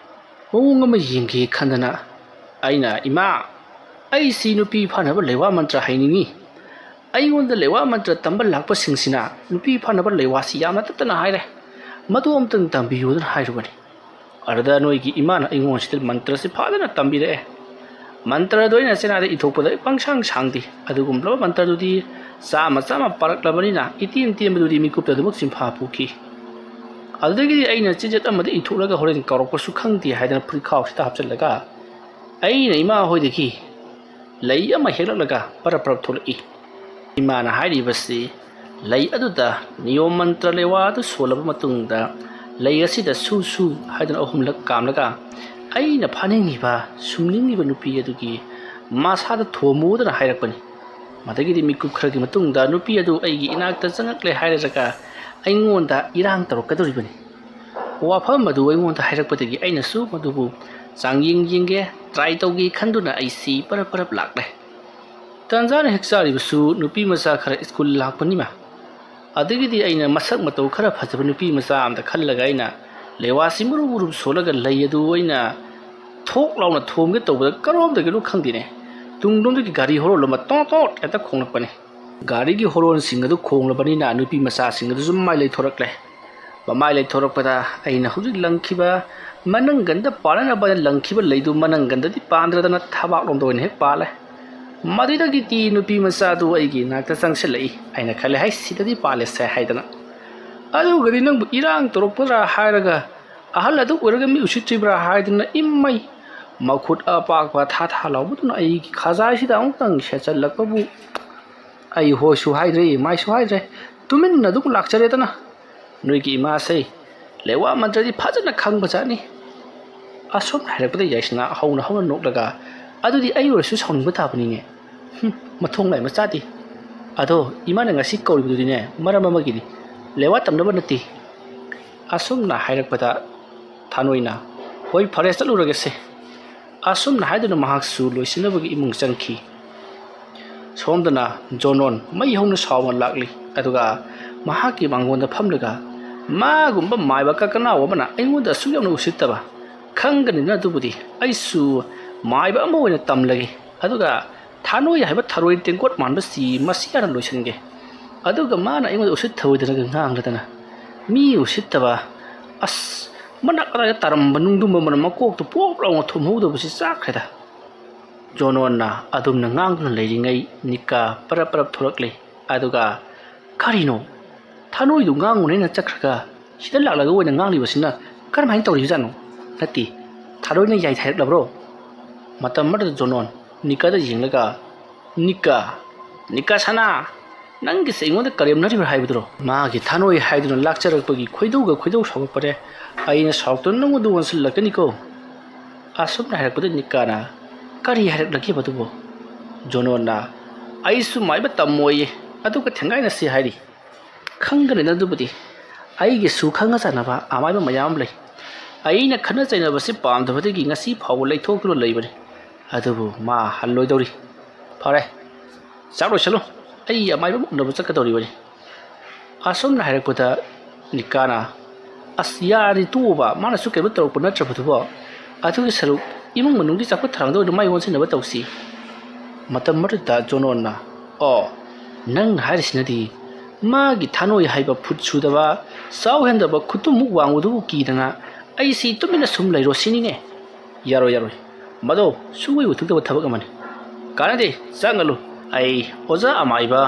[SPEAKER 1] ꯃꯑꯣꯡ ꯑꯃ ꯌꯦꯡꯒꯦ ꯈꯟꯗꯅ ꯑꯩꯅ ꯏꯃꯥ ꯑꯩꯁꯤ ꯅꯨꯄꯤ ꯐꯥꯅꯕ ꯂꯩꯋꯥ ꯃꯟꯇ꯭ꯔ ꯍꯩꯅꯤꯡꯉꯤ ꯑꯩꯉꯣꯟꯗ ꯂꯩꯋꯥ ꯃꯟꯇ꯭ꯔ ꯇꯝꯕ ꯂꯥꯛꯄꯁꯤꯡꯁꯤꯅ ꯅꯨꯄꯤ ꯐꯥꯅꯕ ꯂꯩꯋꯥꯁꯤ ꯌꯥꯝꯅ ꯇꯠꯇꯅ ꯍꯥꯏꯔꯦ ꯃꯗꯨ ꯑꯃꯇꯪ ꯇꯝꯕꯤꯌꯨꯗꯅ ꯍꯥꯏꯔꯨꯕꯅꯤ ꯑꯗꯨꯗ ꯅꯣꯏꯒꯤ ꯏꯃꯥꯅ ꯑꯩꯉꯣꯟꯁꯤꯗ ꯃꯟꯇ꯭ꯔꯁꯤ ꯐꯖꯅ ꯇꯝꯕꯤꯔꯛꯑꯦ ꯃꯟꯇ꯭ꯔꯗꯣ ꯑꯩꯅ ꯆꯦꯅꯥꯗ ꯏꯊꯣꯛꯄꯗ ꯄꯪꯁꯥꯡ ꯁꯥꯡꯗꯦ ꯑꯗꯨꯒꯨꯝꯂꯕ ꯃꯟꯇ꯭ꯔꯗꯨꯗꯤ ꯆꯥꯝꯃ ꯄꯥꯔꯛꯂꯕꯅꯤꯅ ꯇꯦꯟꯕꯗꯨꯗꯤ ꯃꯤꯀꯨꯞꯇ ꯑꯗꯨꯃꯛ ꯆꯤꯟꯐꯥ ꯄꯨꯈꯤ ꯑꯗꯨꯗꯒꯤꯗꯤ ꯑꯩꯅ ꯆꯤꯟꯖꯠ ꯑꯃꯗ ꯏꯊꯣꯛꯂꯒ ꯍꯣꯔꯦꯟ ꯀꯥꯎꯔꯛꯄꯁꯨ ꯈꯪꯗꯦ ꯍꯥꯏꯗꯅ ꯐꯨꯔꯤꯈꯥꯎꯁꯤꯗ ꯍꯥꯞꯆꯤꯜꯂꯒ ꯑꯩꯅ ꯏꯃꯥ ꯍꯣꯏꯗꯒꯤ ꯂꯩ ꯑꯃ ꯍꯦꯛꯂꯛꯂꯒ ꯄꯔꯞ ꯊꯣꯛꯂꯛꯏ ꯏꯃꯥꯅ ꯍꯥꯏꯔꯤꯕꯁꯤ ꯂꯩ ꯑꯗꯨꯗ ꯅꯤꯌꯣꯝ ꯃꯟꯇ꯭ꯔ ꯂꯩꯋꯥ ꯑꯗꯨ ꯁꯣꯜꯂꯕ ꯃꯇꯨꯡꯗ ꯂꯩ ꯑꯁꯤꯗ ꯁꯨ ꯍꯥꯏꯗꯅ 3 ꯀꯥꯝꯂꯒ ꯑꯩꯅ ꯐꯥꯅꯤꯡꯉꯤꯕ ꯁꯨꯝꯅꯤꯡꯉꯤꯕ ꯅꯨꯄꯤ ꯑꯗꯨꯒꯤ ꯃꯁꯥꯗ ꯊꯣꯝꯃꯨꯗꯅ ꯍꯥꯏꯔꯛꯄꯅꯤ ꯃꯗꯒꯤꯗꯤ ꯃꯤꯀꯨꯞ ꯈꯔꯒꯤ ꯃꯇꯨꯡꯗ ꯅꯨꯄꯤ ꯑꯗꯨ ꯑꯩꯒꯤ ꯏꯅꯥꯛꯇ ꯆꯪꯉꯛꯂꯦ ꯍꯥꯏꯔꯒ ꯑꯩꯉꯣꯟꯗ ꯏꯔꯥꯡ ꯇꯧꯔꯛꯀꯗꯧꯔꯤꯕꯅꯤ ꯋꯥꯐꯝ ꯑꯗꯨ ꯑꯩꯉꯣꯟꯗ ꯍꯥꯏꯔꯛꯄꯗꯒꯤ ꯑꯩꯅꯁꯨ ꯃꯗꯨꯕꯨ ꯆꯥꯡꯌꯦꯡ ꯌꯦꯡꯒꯦ ꯇ꯭ꯔꯥꯏ ꯇꯧꯒꯦ ꯈꯟꯗꯨꯅ ꯑꯩꯁꯤ ꯄꯔꯞ ꯂꯥꯛꯂꯦ ꯇꯟꯖꯥꯅ ꯍꯦꯛ ꯆꯥꯔꯤꯕꯁꯨ ꯅꯨꯄꯤ ꯃꯆꯥ ꯈꯔ ꯁ꯭ꯀꯨꯜ ꯂꯥꯛꯄꯅꯤꯃ ꯑꯗꯒꯤꯗꯤ ꯑꯩꯅ ꯃꯁꯛ ꯃꯇꯧ ꯈꯔ ꯐꯖꯕ ꯅꯨꯄꯤ ꯃꯆꯥ ꯑꯃꯗ ꯈꯜꯂꯒ ꯑꯩꯅ ꯂꯩꯋꯥꯁꯤ ꯃꯨꯔꯨꯞ ꯁꯣꯜꯂꯒ ꯂꯩ ꯑꯗꯨ ꯑꯩꯅ ꯊꯣꯛ ꯂꯥꯎꯅ ꯊꯣꯝꯒꯦ ꯇꯧꯕꯗ ꯀꯔꯣꯝꯗꯒꯤꯅꯣ ꯈꯪꯗꯦꯅꯦ ꯇꯨꯡꯂꯣꯝꯗꯒꯤ ꯒꯥꯔꯤ ꯍꯣꯔꯣꯟ ꯑꯃ ꯇꯣꯠ ꯍꯦꯛꯇ ꯈꯣꯡꯂꯛꯄꯅꯤ ꯒꯥꯔꯤꯒꯤ ꯍꯣꯔꯣꯟꯁꯤꯡ ꯑꯗꯨ ꯈꯣꯡꯂꯕꯅꯤꯅ ꯅꯨꯄꯤ ꯃꯆꯥꯁꯤꯡ ꯑꯗꯨꯁꯨ ꯃꯥꯏ ꯂꯩꯊꯣꯔꯛꯂꯦ ꯃꯃꯥꯏ ꯂꯩꯊꯣꯔꯛꯄꯗ ꯑꯩꯅ ꯍꯧꯖꯤꯛ ꯂꯪꯈꯤꯕ ꯃꯅꯪꯒꯟꯗ ꯄꯥꯟꯅꯅꯕ ꯂꯪꯈꯤꯕ ꯂꯩꯗꯨ ꯃꯅꯪꯒꯟꯗꯗꯤ ꯄꯥꯟꯗ꯭ꯔꯗꯅ ꯊꯕꯥꯛꯂꯣꯝꯗ ꯑꯣꯏꯅ ꯍꯦꯛ ꯄꯥꯜꯂꯦ ꯃꯗꯨꯗꯒꯤꯗꯤ ꯅꯨꯄꯤ ꯃꯆꯥꯗꯨ ꯑꯩꯒꯤ ꯅꯥꯛꯇ ꯆꯪꯁꯤꯜꯂꯛꯏ ꯑꯩꯅ ꯈꯜꯂꯦ ꯍꯩ ꯁꯤꯗꯗꯤ ꯄꯥꯜꯂꯦꯁꯦ ꯍꯥꯏꯗꯅ ꯑꯗꯨꯒꯗꯤ ꯅꯪꯕꯨ ꯏꯔꯥꯡ ꯇꯧꯔꯛꯄꯗ꯭ꯔꯥ ꯍꯥꯏꯔꯒ ꯑꯍꯜ ꯑꯗꯨ ꯑꯣꯏꯔꯒ ꯃꯤ ꯎꯁꯤꯠꯇ꯭ꯔꯤꯕ꯭ꯔꯥ ꯍꯥꯏꯗꯨꯅ ꯏꯃꯩ ꯃꯈꯨꯠ ꯑꯄꯥꯛꯄ ꯊꯥ ꯊꯥ ꯂꯥꯎꯕꯗꯨꯅ ꯑꯩꯒꯤ ꯈꯖꯥꯏꯁꯤꯗ ꯑꯃꯨꯛꯇꯪ ꯁꯦꯠꯆꯜꯂꯛꯄꯕꯨ ꯑꯩ ꯍꯣꯏꯁꯨ ꯍꯥꯏꯗ꯭ꯔꯦ ꯃꯥꯏꯁꯨ ꯍꯥꯏꯗ꯭ꯔꯦ ꯇꯨꯃꯤꯟꯅ ꯑꯗꯨꯝ ꯂꯥꯛꯆꯔꯦꯗꯅ ꯅꯣꯏꯒꯤ ꯏꯃꯥꯁꯦ ꯂꯩꯋꯥ ꯃꯟꯇ꯭ꯔꯗꯤ ꯐꯖꯅ ꯈꯪꯕꯖꯥꯠꯅꯤ ꯑꯁꯣꯝꯅ ꯍꯥꯏꯔꯛꯄꯗ ꯌꯥꯏꯁꯅꯥ ꯍꯧꯅ ꯍꯧꯅ ꯅꯣꯛꯂꯒ ꯑꯗꯨꯗꯤ ꯑꯩ ꯑꯣꯏꯔꯁꯨ ꯁꯥꯎꯅꯤꯡꯕ ꯇꯥꯕꯅꯤꯅꯦ ꯃꯊꯣꯡ ꯂꯥꯏ ꯃꯆꯥꯗꯤ ꯑꯗꯣ ꯏꯃꯥꯅ ꯉꯁꯤ ꯀꯧꯔꯤꯕꯗꯨꯗꯤꯅꯦ ꯃꯔꯝ ꯑꯃꯒꯤꯅꯤ ꯂꯩꯋꯥ ꯇꯝꯅꯕ ꯅꯠꯇꯦ ꯑꯁꯣꯝꯅ ꯍꯥꯏꯔꯛꯄꯗ ꯊꯥꯅꯣꯏꯅ ꯍꯣꯏ ꯐꯔꯦ ꯆꯠꯂꯨꯔꯒꯦꯁꯦ ꯑꯁꯣꯝꯅ ꯍꯥꯏꯗꯨꯅ ꯃꯍꯥꯛꯁꯨ ꯂꯣꯏꯁꯤꯟꯅꯕꯒꯤ ꯏꯃꯨꯡ ꯆꯪꯈꯤ ꯁꯣꯝꯗꯅ ꯖꯣꯅꯣꯟ ꯃꯩ ꯍꯧꯅ ꯁꯥꯎꯅ ꯂꯥꯛꯂꯤ ꯑꯗꯨꯒ ꯃꯍꯥꯛꯀꯤ ꯃꯥꯡꯒꯣꯟꯗ ꯐꯝꯂꯒ ꯃꯥꯒꯨꯝꯕ ꯃꯥꯏꯕ ꯀꯀꯅꯥꯎ ꯑꯃꯅ ꯑꯩꯉꯣꯟꯗ ꯑꯁꯨꯛ ꯌꯥꯝꯅ ꯎꯁꯤꯠꯇꯕ ꯈꯪꯒꯅꯤꯅ ꯑꯗꯨꯕꯨꯗꯤ ꯑꯩꯁꯨ ꯃꯥꯏꯕ ꯑꯃ ꯑꯣꯏꯅ ꯇꯝꯂꯒꯦ ꯑꯗꯨꯒ ꯊꯥꯅꯣꯏ ꯍꯥꯏꯕ ꯊꯔꯣꯏ ꯇꯦꯡꯀꯣꯠ ꯃꯥꯟꯕꯁꯤ ꯃꯁꯤ ꯍꯥꯟꯅ ꯂꯣꯏꯁꯤꯟꯒꯦ ꯑꯗꯨꯒ ꯃꯥꯅ ꯑꯩꯉꯣꯟꯗ ꯎꯁꯤꯠꯊꯑꯣꯏꯗꯅꯒ ꯉꯥꯡꯂꯗꯅ ꯃꯤ ꯎꯁꯤꯠꯇꯕ ꯑꯁ ꯃꯅꯥꯛ ꯑꯗꯥꯏꯗ ꯇꯥꯔꯝꯕ ꯅꯨꯡꯗꯨꯝꯕ ꯑꯃꯅ ꯃꯀꯣꯛꯇꯨ ꯄꯣꯞ ꯂꯥꯎꯅ ꯊꯨꯝꯍꯧꯗꯕꯁꯤ ꯆꯥꯛꯈ꯭ꯔꯦꯗ ꯖꯣꯅꯣꯟꯅ ꯑꯗꯨꯝꯅ ꯉꯥꯡꯗꯨꯅ ꯂꯩꯔꯤꯉꯩ ꯅꯤꯀꯥ ꯄꯔꯞ ꯄꯔꯞ ꯊꯣꯔꯛꯂꯤ ꯑꯗꯨꯒ ꯀꯔꯤꯅꯣ ꯊꯥꯅꯣꯏꯗꯨ ꯉꯥꯡꯉꯨꯅꯦꯅ ꯆꯠꯈ꯭ꯔꯒ ꯁꯤꯗ ꯂꯥꯛꯂꯒ ꯑꯣꯏꯅ ꯉꯥꯡꯂꯤꯕꯁꯤꯅ ꯀꯔꯝꯍꯥꯏꯅ ꯇꯧꯔꯤꯕꯖꯥꯠꯅꯣ ꯅꯠꯇꯦ ꯊꯥꯅꯣꯏꯅ ꯌꯥꯏ ꯊꯥꯏꯔꯛꯂꯕ꯭ꯔꯣ ꯃꯇꯝ ꯑꯃꯗ ꯖꯣꯅꯣꯟ ꯅꯤꯀꯥꯗ ꯌꯦꯡꯂꯒ ꯅꯤꯀꯥ ꯁꯅꯥ ꯅꯪꯒꯤꯁꯦ ꯑꯩꯉꯣꯟꯗ ꯀꯔꯦꯝꯅꯔꯤꯕ꯭ꯔꯥ ꯍꯥꯏꯕꯗꯨꯔꯣ ꯃꯥꯒꯤ ꯊꯥꯅꯣꯏ ꯍꯥꯏꯗꯨꯅ ꯂꯥꯛꯆꯔꯛꯄꯒꯤ ꯈꯣꯏꯗꯧ ꯁꯥꯎꯒꯠꯄꯔꯦ ꯑꯩꯅ ꯁꯥꯎꯇꯨꯅ ꯅꯪꯉꯣꯟꯗ ꯑꯣꯟꯁꯤꯜꯂꯛꯀꯅꯤꯀꯣ ꯑꯁꯨꯝꯅ ꯍꯥꯏꯔꯛꯄꯗ ꯅꯤꯀꯥꯅ ꯀꯔꯤ ꯍꯥꯏꯔꯛꯂꯒꯦꯕ ꯑꯗꯨꯕꯨ ꯖꯣꯅꯣꯟꯅ ꯑꯩꯁꯨ ꯃꯥꯏꯕ ꯇꯝꯃꯣꯏꯌꯦ ꯑꯗꯨꯒ ꯊꯦꯡꯒꯥꯏꯅꯁꯤ ꯍꯥꯏꯔꯤ ꯈꯪꯒꯅꯤꯅ ꯑꯗꯨꯕꯨꯗꯤ ꯑꯩꯒꯤꯁꯨ ꯈꯪꯅ ꯆꯥꯟꯅꯕ ꯑꯃꯥꯏꯕ ꯃꯌꯥꯝ ꯂꯩ ꯑꯩꯅ ꯈꯠꯅ ꯆꯩꯅꯕꯁꯤ ꯄꯥꯝꯗꯕꯗꯒꯤ ꯉꯁꯤ ꯐꯥꯎꯕ ꯂꯩꯊꯣꯛꯇꯨꯅ ꯂꯩꯕꯅꯤ ꯑꯗꯨꯕꯨ ꯃꯥ ꯍꯜꯂꯣꯏꯗꯧꯔꯤ ꯐꯔꯦ ꯆꯥꯛ ꯂꯣꯏꯁꯜꯂꯨ ꯑꯩ ꯑꯃꯥꯏꯕ ꯎꯅꯕ ꯆꯠꯀꯗꯧꯔꯤꯕꯅꯤ ꯑꯁꯣꯝꯅ ꯍꯥꯏꯔꯛꯄꯗ ꯅꯤꯀꯥꯅ ꯑꯁ ꯌꯥꯔꯗꯤ ꯇꯣꯛꯑꯣꯕ ꯃꯥꯅꯁꯨ ꯀꯩꯅꯣ ꯇꯧꯔꯛꯄ ꯅꯠꯇ꯭ꯔꯕꯗꯨꯕꯣ ꯑꯗꯨꯒꯤ ꯁꯔꯨꯛ ꯏꯃꯨꯡ ꯃꯅꯨꯡꯒꯤ ꯆꯥꯎꯈꯠ ꯊꯧꯔꯥꯡꯗ ꯑꯣꯏꯅ ꯃꯥꯏ ꯑꯣꯟꯁꯤꯟꯅꯕ ꯇꯧꯁꯤ ꯃꯇꯝ ꯑꯗꯨꯗ ꯖꯣꯅꯣꯟꯅ ꯑꯣ ꯅꯪꯅ ꯍꯥꯏꯔꯤꯁꯤꯅꯗꯤ ꯃꯥꯒꯤ ꯊꯥꯅꯣꯏ ꯍꯥꯏꯕ ꯐꯨꯠ ꯁꯨꯗꯕ ꯆꯥꯎ ꯍꯦꯟꯗꯕ ꯈꯨꯠꯇꯨꯃꯨꯛ ꯋꯥꯡꯕꯗꯨꯕꯨ ꯀꯤꯗꯅ ꯑꯩꯁꯤ ꯇꯨꯃꯤꯟꯅ ꯁꯨꯝ ꯂꯩꯔꯣ ꯁꯤꯅꯤꯅꯦ ꯌꯥꯔꯣꯏ ꯃꯗꯣ ꯁꯨꯡꯑꯣꯏ ꯑꯣꯏꯊꯣꯛꯇꯕ ꯊꯕꯛ ꯑꯃꯅꯤ ꯀꯥꯟꯅꯗꯦ ꯆꯪꯒꯂꯨ ꯑꯩ ꯑꯣꯖꯥ ꯑꯃꯥꯏꯕ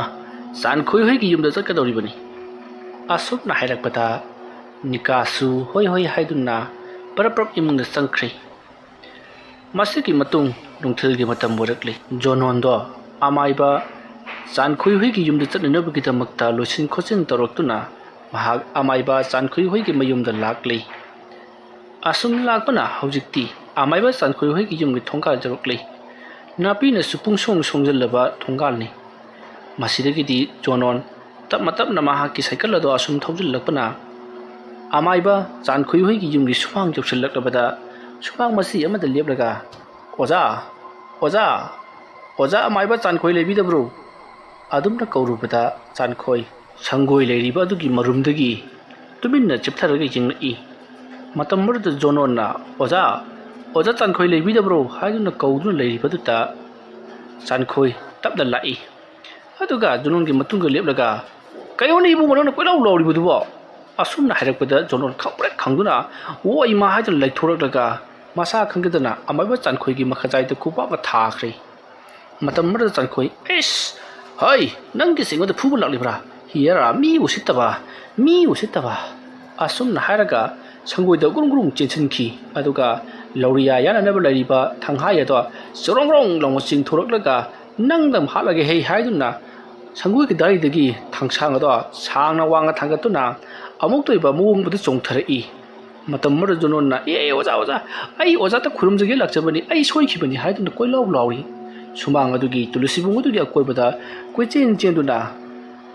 [SPEAKER 1] ꯆꯥꯟꯈꯣꯏ ꯍꯣꯏꯒꯤ ꯌꯨꯝꯗ ꯆꯠꯀꯗꯧꯔꯤꯕꯅꯤ ꯑꯁꯨꯝꯅ ꯍꯥꯏꯔꯛꯄꯗ ꯅꯤꯀꯥꯁꯨ ꯍꯣꯏ ꯍꯥꯏꯗꯨꯅ ꯄꯔꯞ ꯏꯃꯨꯡꯗ ꯆꯪꯈ꯭ꯔꯤ ꯃꯁꯤꯒꯤ ꯃꯇꯨꯡ ꯅꯨꯡꯊꯤꯜꯒꯤ ꯃꯇꯝ ꯑꯣꯏꯔꯛꯂꯤ ꯖꯣꯅꯣꯟꯗꯣ ꯑꯃꯥꯏꯕ ꯆꯥꯟꯈꯣꯏ ꯍꯣꯏꯒꯤ ꯌꯨꯝꯗ ꯆꯠꯅꯅꯕꯒꯤꯗꯃꯛꯇ ꯂꯣꯏꯁꯤꯟ ꯈꯣꯠꯆꯤꯟ ꯇꯧꯔꯛꯇꯨꯅ ꯃꯍꯥꯛ ꯑꯃꯥꯏꯕ ꯆꯥꯟꯈꯣꯏ ꯍꯣꯏꯒꯤ ꯃꯌꯨꯝꯗ ꯂꯥꯛꯂꯤ ꯑꯁꯨꯝ ꯂꯥꯛꯄꯅ ꯍꯧꯖꯤꯛꯇꯤ ꯑꯃꯥꯏꯕ ꯆꯥꯟꯈꯣꯏ ꯍꯣꯏꯒꯤ ꯌꯨꯝꯒꯤ ꯊꯣꯡꯒꯥꯜ ꯌꯧꯔꯛꯂꯤ ꯅꯥꯄꯤꯅꯁꯨ ꯄꯨꯡꯁꯣꯡ ꯁꯣꯡꯖꯜꯂꯕ ꯊꯣꯡꯒꯥꯜꯅꯤ ꯃꯁꯤꯗꯒꯤꯗꯤ ꯖꯣꯅꯣꯟ ꯇꯞꯅ ꯃꯍꯥꯛꯀꯤ ꯁꯥꯏꯀꯜ ꯑꯗꯨ ꯑꯁꯨꯝ ꯊꯧꯖꯤꯜꯂꯛꯄꯅ ꯑꯃꯥꯏꯕ ꯆꯥꯟꯈꯣꯏ ꯍꯣꯏꯒꯤ ꯌꯨꯝꯒꯤ ꯁꯨꯃꯥꯡ ꯌꯧꯁꯤꯜꯂꯛꯂꯕꯗ ꯁꯨꯃꯥꯡ ꯃꯆꯤ ꯑꯃꯗ ꯂꯦꯞꯂꯒ ꯑꯣꯖꯥ ꯑꯃꯥꯏꯕ ꯆꯥꯟꯈꯣꯏ ꯂꯩꯕꯤꯗꯕ꯭ꯔꯣ ꯑꯗꯨꯝꯅ ꯀꯧꯔꯨꯕꯗ ꯆꯥꯟꯈꯣꯏ ꯁꯪꯒꯣꯏ ꯂꯩꯔꯤꯕ ꯑꯗꯨꯒꯤ ꯃꯔꯨꯝꯗꯒꯤ ꯇꯨꯃꯤꯟꯅ ꯆꯤꯞꯊꯔꯒ ꯌꯦꯡꯂꯛꯏ ꯃꯇꯝ ꯑꯗꯨꯗ ꯖꯣꯅꯣꯟꯅ ꯑꯣꯖꯥ ꯆꯥꯟꯈꯣꯏ ꯂꯩꯕꯤꯗꯕ꯭ꯔꯣ ꯍꯥꯏꯗꯨꯅ ꯀꯧꯗꯨꯅ ꯂꯩꯔꯤꯕꯗꯨꯗ ꯆꯥꯟꯈꯣꯏ ꯇꯞꯅ ꯂꯥꯛꯏ ꯑꯗꯨꯒ ꯖꯣꯅꯣꯟꯒꯤ ꯃꯇꯨꯡꯗ ꯂꯦꯞꯂꯒ ꯀꯩꯅꯣꯅꯦ ꯏꯕꯨꯡꯉꯣ ꯅꯪꯅ ꯀꯣꯏꯂꯥꯎ ꯂꯥꯎꯔꯤꯕꯗꯨꯕꯣ ꯑꯁꯨꯝꯅ ꯍꯥꯏꯔꯛꯄꯗ ꯖꯣꯅꯣꯟ ꯈꯪꯗꯨꯅ ꯑꯣ ꯏꯃꯥ ꯍꯥꯏꯗꯨꯅ ꯂꯩꯊꯣꯔꯛꯂꯒ ꯃꯁꯥ ꯈꯪꯈꯤꯗꯅ ꯑꯃꯥꯏꯕ ꯆꯥꯟꯈꯣꯏꯒꯤ ꯃꯈꯖꯥꯏꯗ ꯈꯨꯄꯥꯛꯅ ꯊꯥꯈ꯭ꯔꯦ ꯃꯇꯝ ꯑꯃꯗ ꯆꯥꯟꯈꯣꯏ ꯑꯦꯁ ꯍꯩ ꯅꯪꯒꯤꯁꯦ ꯑꯩꯉꯣꯟꯗ ꯐꯨꯕ ꯂꯥꯛꯂꯤꯕ꯭ꯔꯥ ꯍꯤꯌꯔ ꯃꯤ ꯎꯁꯤꯠꯇꯕ ꯑꯁꯨꯝꯅ ꯍꯥꯏꯔꯒ ꯁꯪꯒꯣꯏꯗ ꯒꯨꯔꯨꯡ ꯆꯦꯟꯁꯤꯟꯈꯤ ꯑꯗꯨꯒ ꯂꯧꯔꯤꯌꯥ ꯌꯥꯅꯅꯕ ꯂꯩꯔꯤꯕ ꯊꯪꯍꯥꯏ ꯑꯗꯣ ꯆꯣꯔꯣꯡ ꯂꯥꯎꯅ ꯆꯤꯡꯊꯣꯔꯛꯂꯒ ꯅꯪꯗꯪ ꯍꯥꯠꯂꯒꯦ ꯍꯩ ꯍꯥꯏꯗꯨꯅ ꯁꯪꯒꯣꯏꯒꯤ ꯗꯥꯏꯗꯒꯤ ꯊꯥꯡꯁꯥꯡ ꯑꯗꯣ ꯁꯥꯡꯅ ꯋꯥꯡꯅ ꯊꯥꯡꯒꯠꯇꯨꯅ ꯑꯃꯨꯛꯇꯣꯏꯕ ꯃꯑꯣꯡꯕꯗ ꯆꯣꯡꯊꯔꯛꯏ ꯃꯇꯝ ꯑꯃꯗ ꯖꯣꯅꯣꯟꯅ ꯑꯣꯖꯥ ꯑꯩ ꯑꯣꯖꯥꯗ ꯈꯨꯔꯨꯝꯖꯒꯦ ꯂꯥꯛꯆꯕꯅꯤ ꯑꯩ ꯁꯣꯏꯈꯤꯕꯅꯤ ꯍꯥꯏꯗꯨꯅ ꯀꯣꯏꯂꯥꯎ ꯂꯥꯎꯔꯤ ꯁꯨꯃꯥꯡ ꯑꯗꯨꯒꯤ ꯇꯨꯂꯁꯤꯕꯨꯡ ꯑꯗꯨꯒꯤ ꯑꯀꯣꯏꯕꯗ ꯀꯣꯏꯆꯦꯟ ꯆꯦꯟꯗꯨꯅ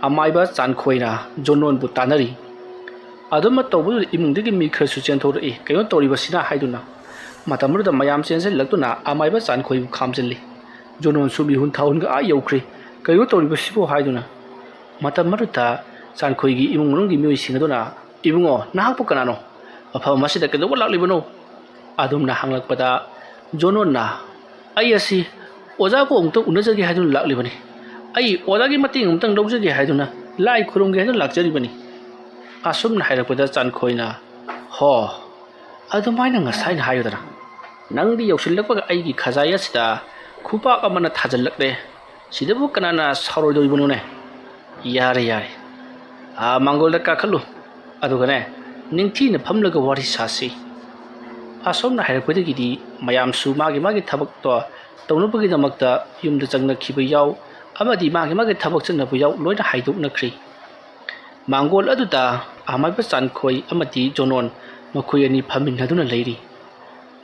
[SPEAKER 1] ꯑꯃꯥꯏꯕ ꯆꯥꯟꯈꯣꯏꯅ ꯖꯣꯅꯣꯟꯕꯨ ꯇꯥꯟꯅꯔꯤ ꯑꯗꯨꯝꯅ ꯇꯧꯕꯗꯨꯗ ꯏꯃꯨꯡꯗꯒꯤ ꯃꯤ ꯈꯔꯁꯨ ꯆꯦꯟꯊꯣꯔꯛꯏ ꯀꯩꯅꯣ ꯇꯧꯔꯤꯕꯁꯤꯅ ꯍꯥꯏꯗꯨꯅ ꯃꯇꯝ ꯑꯗꯨꯗ ꯃꯌꯥꯝ ꯆꯦꯟꯁꯤꯜꯂꯛꯇꯨꯅ ꯑꯃꯥꯏꯕ ꯆꯥꯟꯈꯣꯏꯕꯨ ꯈꯥꯝꯖꯤꯜꯂꯤ ꯖꯣꯅꯣꯟꯁꯨ ꯃꯤꯍꯨꯟ ꯊꯥꯍꯨꯟꯒ ꯌꯧꯈ꯭ꯔꯤ ꯀꯩꯅꯣ ꯇꯧꯔꯤꯕꯁꯤꯕꯨ ꯍꯥꯏꯗꯨꯅ ꯃꯇꯝ ꯑꯗꯨꯗ ꯆꯥꯟꯈꯣꯏꯒꯤ ꯏꯃꯨꯡ ꯃꯅꯨꯡꯒꯤ ꯃꯤꯑꯣꯏꯁꯤꯡ ꯑꯗꯨꯅ ꯏꯕꯨꯡꯉꯣ ꯅꯍꯥꯛꯄꯨ ꯀꯅꯥꯅꯣ ꯃꯐꯝ ꯑꯁꯤꯗ ꯀꯩꯗꯧꯕ ꯂꯥꯛꯂꯤꯕꯅꯣ ꯑꯗꯨꯝꯅ ꯍꯪꯂꯛꯄꯗ ꯖꯣꯅꯣꯟꯅ ꯑꯩ ꯑꯁꯤ ꯑꯣꯖꯥꯕꯨ ꯑꯃꯨꯛꯇꯪ ꯎꯅꯖꯒꯦ ꯍꯥꯏꯗꯨꯅ ꯂꯥꯛꯂꯤꯕꯅꯤ ꯑꯩ ꯑꯣꯖꯥꯒꯤ ꯃꯇꯦꯡ ꯑꯃꯨꯛꯇꯪ ꯂꯧꯖꯒꯦ ꯍꯥꯏꯗꯨꯅ ꯂꯥꯏ ꯈꯨꯔꯨꯝꯒꯦ ꯍꯥꯏꯗꯨꯅ ꯂꯥꯛꯆꯔꯤꯕꯅꯤ ꯑꯁꯨꯝꯅ ꯍꯥꯏꯔꯛꯄꯗ ꯆꯥꯟꯈꯣꯏꯅ ꯍꯣ ꯑꯗꯨꯃꯥꯏꯅ ꯉꯁꯥꯏꯅ ꯍꯥꯏꯌꯨꯗꯅ ꯅꯪꯗꯤ ꯌꯧꯁꯤꯜꯂꯛꯄꯒ ꯑꯩꯒꯤ ꯈꯖꯥꯏ ꯑꯁꯤꯗ ꯈꯨꯄꯥꯛ ꯑꯃꯅ ꯊꯥꯖꯤꯜꯂꯛꯂꯦ ꯁꯤꯗꯕꯨ ꯀꯅꯥꯅ ꯁꯥꯎꯔꯣꯏꯗꯣꯔꯤꯕꯅꯣꯅꯦ ꯌꯥꯔꯦ ꯌꯥꯔꯦ ꯃꯥꯡꯒꯣꯜꯗ ꯀꯥꯈꯠꯂꯨ ꯑꯗꯨꯒꯅꯦ ꯅꯤꯡꯊꯤꯅ ꯐꯝꯂꯒ ꯋꯥꯔꯤ ꯁꯥꯁꯤ ꯑꯁꯣꯝꯅ ꯍꯥꯏꯔꯛꯄꯗꯒꯤꯗꯤ ꯃꯌꯥꯝꯁꯨ ꯃꯥꯒꯤ ꯊꯕꯛꯇꯣ ꯇꯧꯅꯕꯒꯤꯗꯃꯛꯇ ꯌꯨꯝꯗ ꯆꯪꯅꯈꯤꯕ ꯌꯥꯎ ꯑꯃꯗꯤ ꯃꯥꯒꯤ ꯊꯕꯛ ꯆꯠꯅꯕ ꯌꯥꯎ ꯂꯣꯏꯅ ꯍꯥꯏꯗꯣꯛꯅꯈ꯭ꯔꯤ ꯃꯥꯡꯒꯣꯜ ꯑꯗꯨꯗ ꯑꯃꯥꯏꯕ ꯆꯥꯟꯈꯣꯏ ꯑꯃꯗꯤ ꯖꯣꯅꯣꯟ ꯃꯈꯣꯏ ꯑꯅꯤ ꯐꯝꯃꯤꯟꯅꯗꯨꯅ ꯂꯩꯔꯤ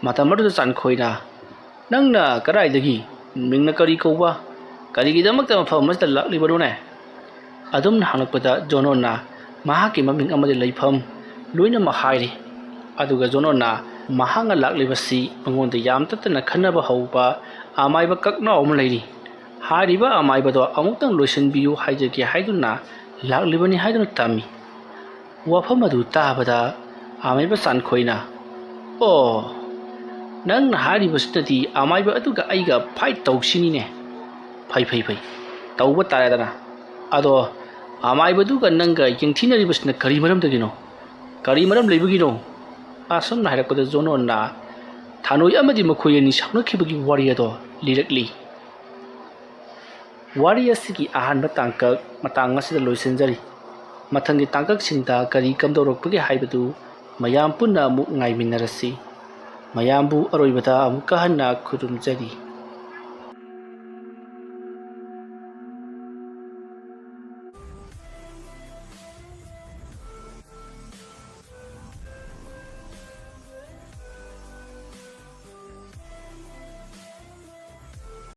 [SPEAKER 1] ꯃꯇꯝ ꯑꯗꯨꯗ ꯆꯥꯟꯈꯣꯏꯅ ꯅꯪꯅ ꯀꯗꯥꯏꯗꯒꯤ ꯃꯤꯡꯅ ꯀꯔꯤ ꯀꯧꯕ ꯀꯔꯤꯒꯤꯗꯃꯛꯇ ꯃꯐꯝ ꯑꯁꯤꯗ ꯂꯥꯛꯂꯤꯕꯅꯣꯅꯦ ꯑꯗꯨꯝꯅ ꯍꯪꯂꯛꯄꯗ ꯖꯣꯅꯣꯟꯅ ꯃꯍꯥꯛꯀꯤ ꯃꯃꯤꯡ ꯑꯃꯗꯤ ꯂꯩꯐꯝ ꯂꯣꯏꯅꯃꯛ ꯍꯥꯏꯔꯤ ꯑꯗꯨꯒ ꯖꯣꯅꯣꯟꯅ ꯃꯍꯥꯛꯅ ꯂꯥꯛꯂꯤꯕꯁꯤ ꯃꯉꯣꯟꯗ ꯌꯥꯝ ꯇꯠꯇꯅ ꯈꯟꯅꯕ ꯍꯧꯕ ꯑꯃꯥꯏꯕ ꯀꯛꯅꯥꯎ ꯑꯃ ꯂꯩꯔꯤ ꯍꯥꯏꯔꯤꯕ ꯑꯃꯥꯏꯕꯗꯣ ꯑꯃꯨꯛꯇꯪ ꯂꯣꯏꯁꯤꯟꯕꯤꯌꯨ ꯍꯥꯏꯖꯒꯦ ꯍꯥꯏꯗꯨꯅ ꯂꯥꯛꯂꯤꯕꯅꯤ ꯍꯥꯏꯗꯨꯅ ꯇꯝꯃꯤ ꯋꯥꯐꯝ ꯑꯗꯨ ꯇꯥꯕꯗ ꯑꯃꯥꯏꯕ ꯆꯥꯟꯈꯣꯏꯅ ꯑꯣ ꯅꯪꯅ ꯍꯥꯏꯔꯤꯕꯁꯤꯗꯗꯤ ꯑꯃꯥꯏꯕ ꯑꯗꯨꯒ ꯑꯩꯒ ꯐꯥꯏꯠ ꯇꯧꯁꯤꯅꯤꯅꯦ ꯐꯩ ꯇꯧꯕ ꯇꯥꯔꯦꯗꯅ ꯑꯗꯣ ꯑꯃꯥꯏꯕꯗꯨꯒ ꯅꯪꯒ ꯌꯦꯡꯊꯤꯅꯔꯤꯕꯁꯤꯅ ꯀꯔꯤ ꯃꯔꯝꯗꯒꯤꯅꯣ ꯀꯔꯤ ꯃꯔꯝ ꯂꯩꯕꯒꯤꯅꯣ ꯑꯁꯨꯝꯅ ꯍꯥꯏꯔꯛꯄꯗ ꯖꯣꯅꯣꯟꯅ ꯊꯥꯅꯣꯏ ꯑꯃꯗꯤ ꯃꯈꯣꯏ ꯑꯅꯤ ꯁꯥꯎꯅꯈꯤꯕꯒꯤ ꯋꯥꯔꯤ ꯑꯗꯣ ꯂꯤꯔꯛꯂꯤ ꯋꯥꯔꯤ ꯑꯁꯤꯒꯤ ꯑꯍꯥꯟꯕ ꯇꯥꯡꯀꯛ ꯃꯇꯥꯡ ꯑꯁꯤꯗ ꯂꯣꯏꯁꯤꯟꯖꯔꯤ ꯃꯊꯪꯒꯤ ꯇꯥꯡꯀꯛꯁꯤꯡꯗ ꯀꯔꯤ ꯀꯝꯗꯧꯔꯛꯄꯒꯦ ꯍꯥꯏꯕꯗꯨ ꯃꯌꯥꯝ ꯄꯨꯟꯅ ꯑꯃꯨꯛ ꯉꯥꯏꯃꯤꯟꯅꯔꯁꯤ ꯃꯌꯥꯝꯕꯨ ꯑꯔꯣꯏꯕꯗ ꯑꯃꯨꯛꯀ ꯍꯟꯅ ꯈꯨꯔꯨꯝꯖꯔꯤ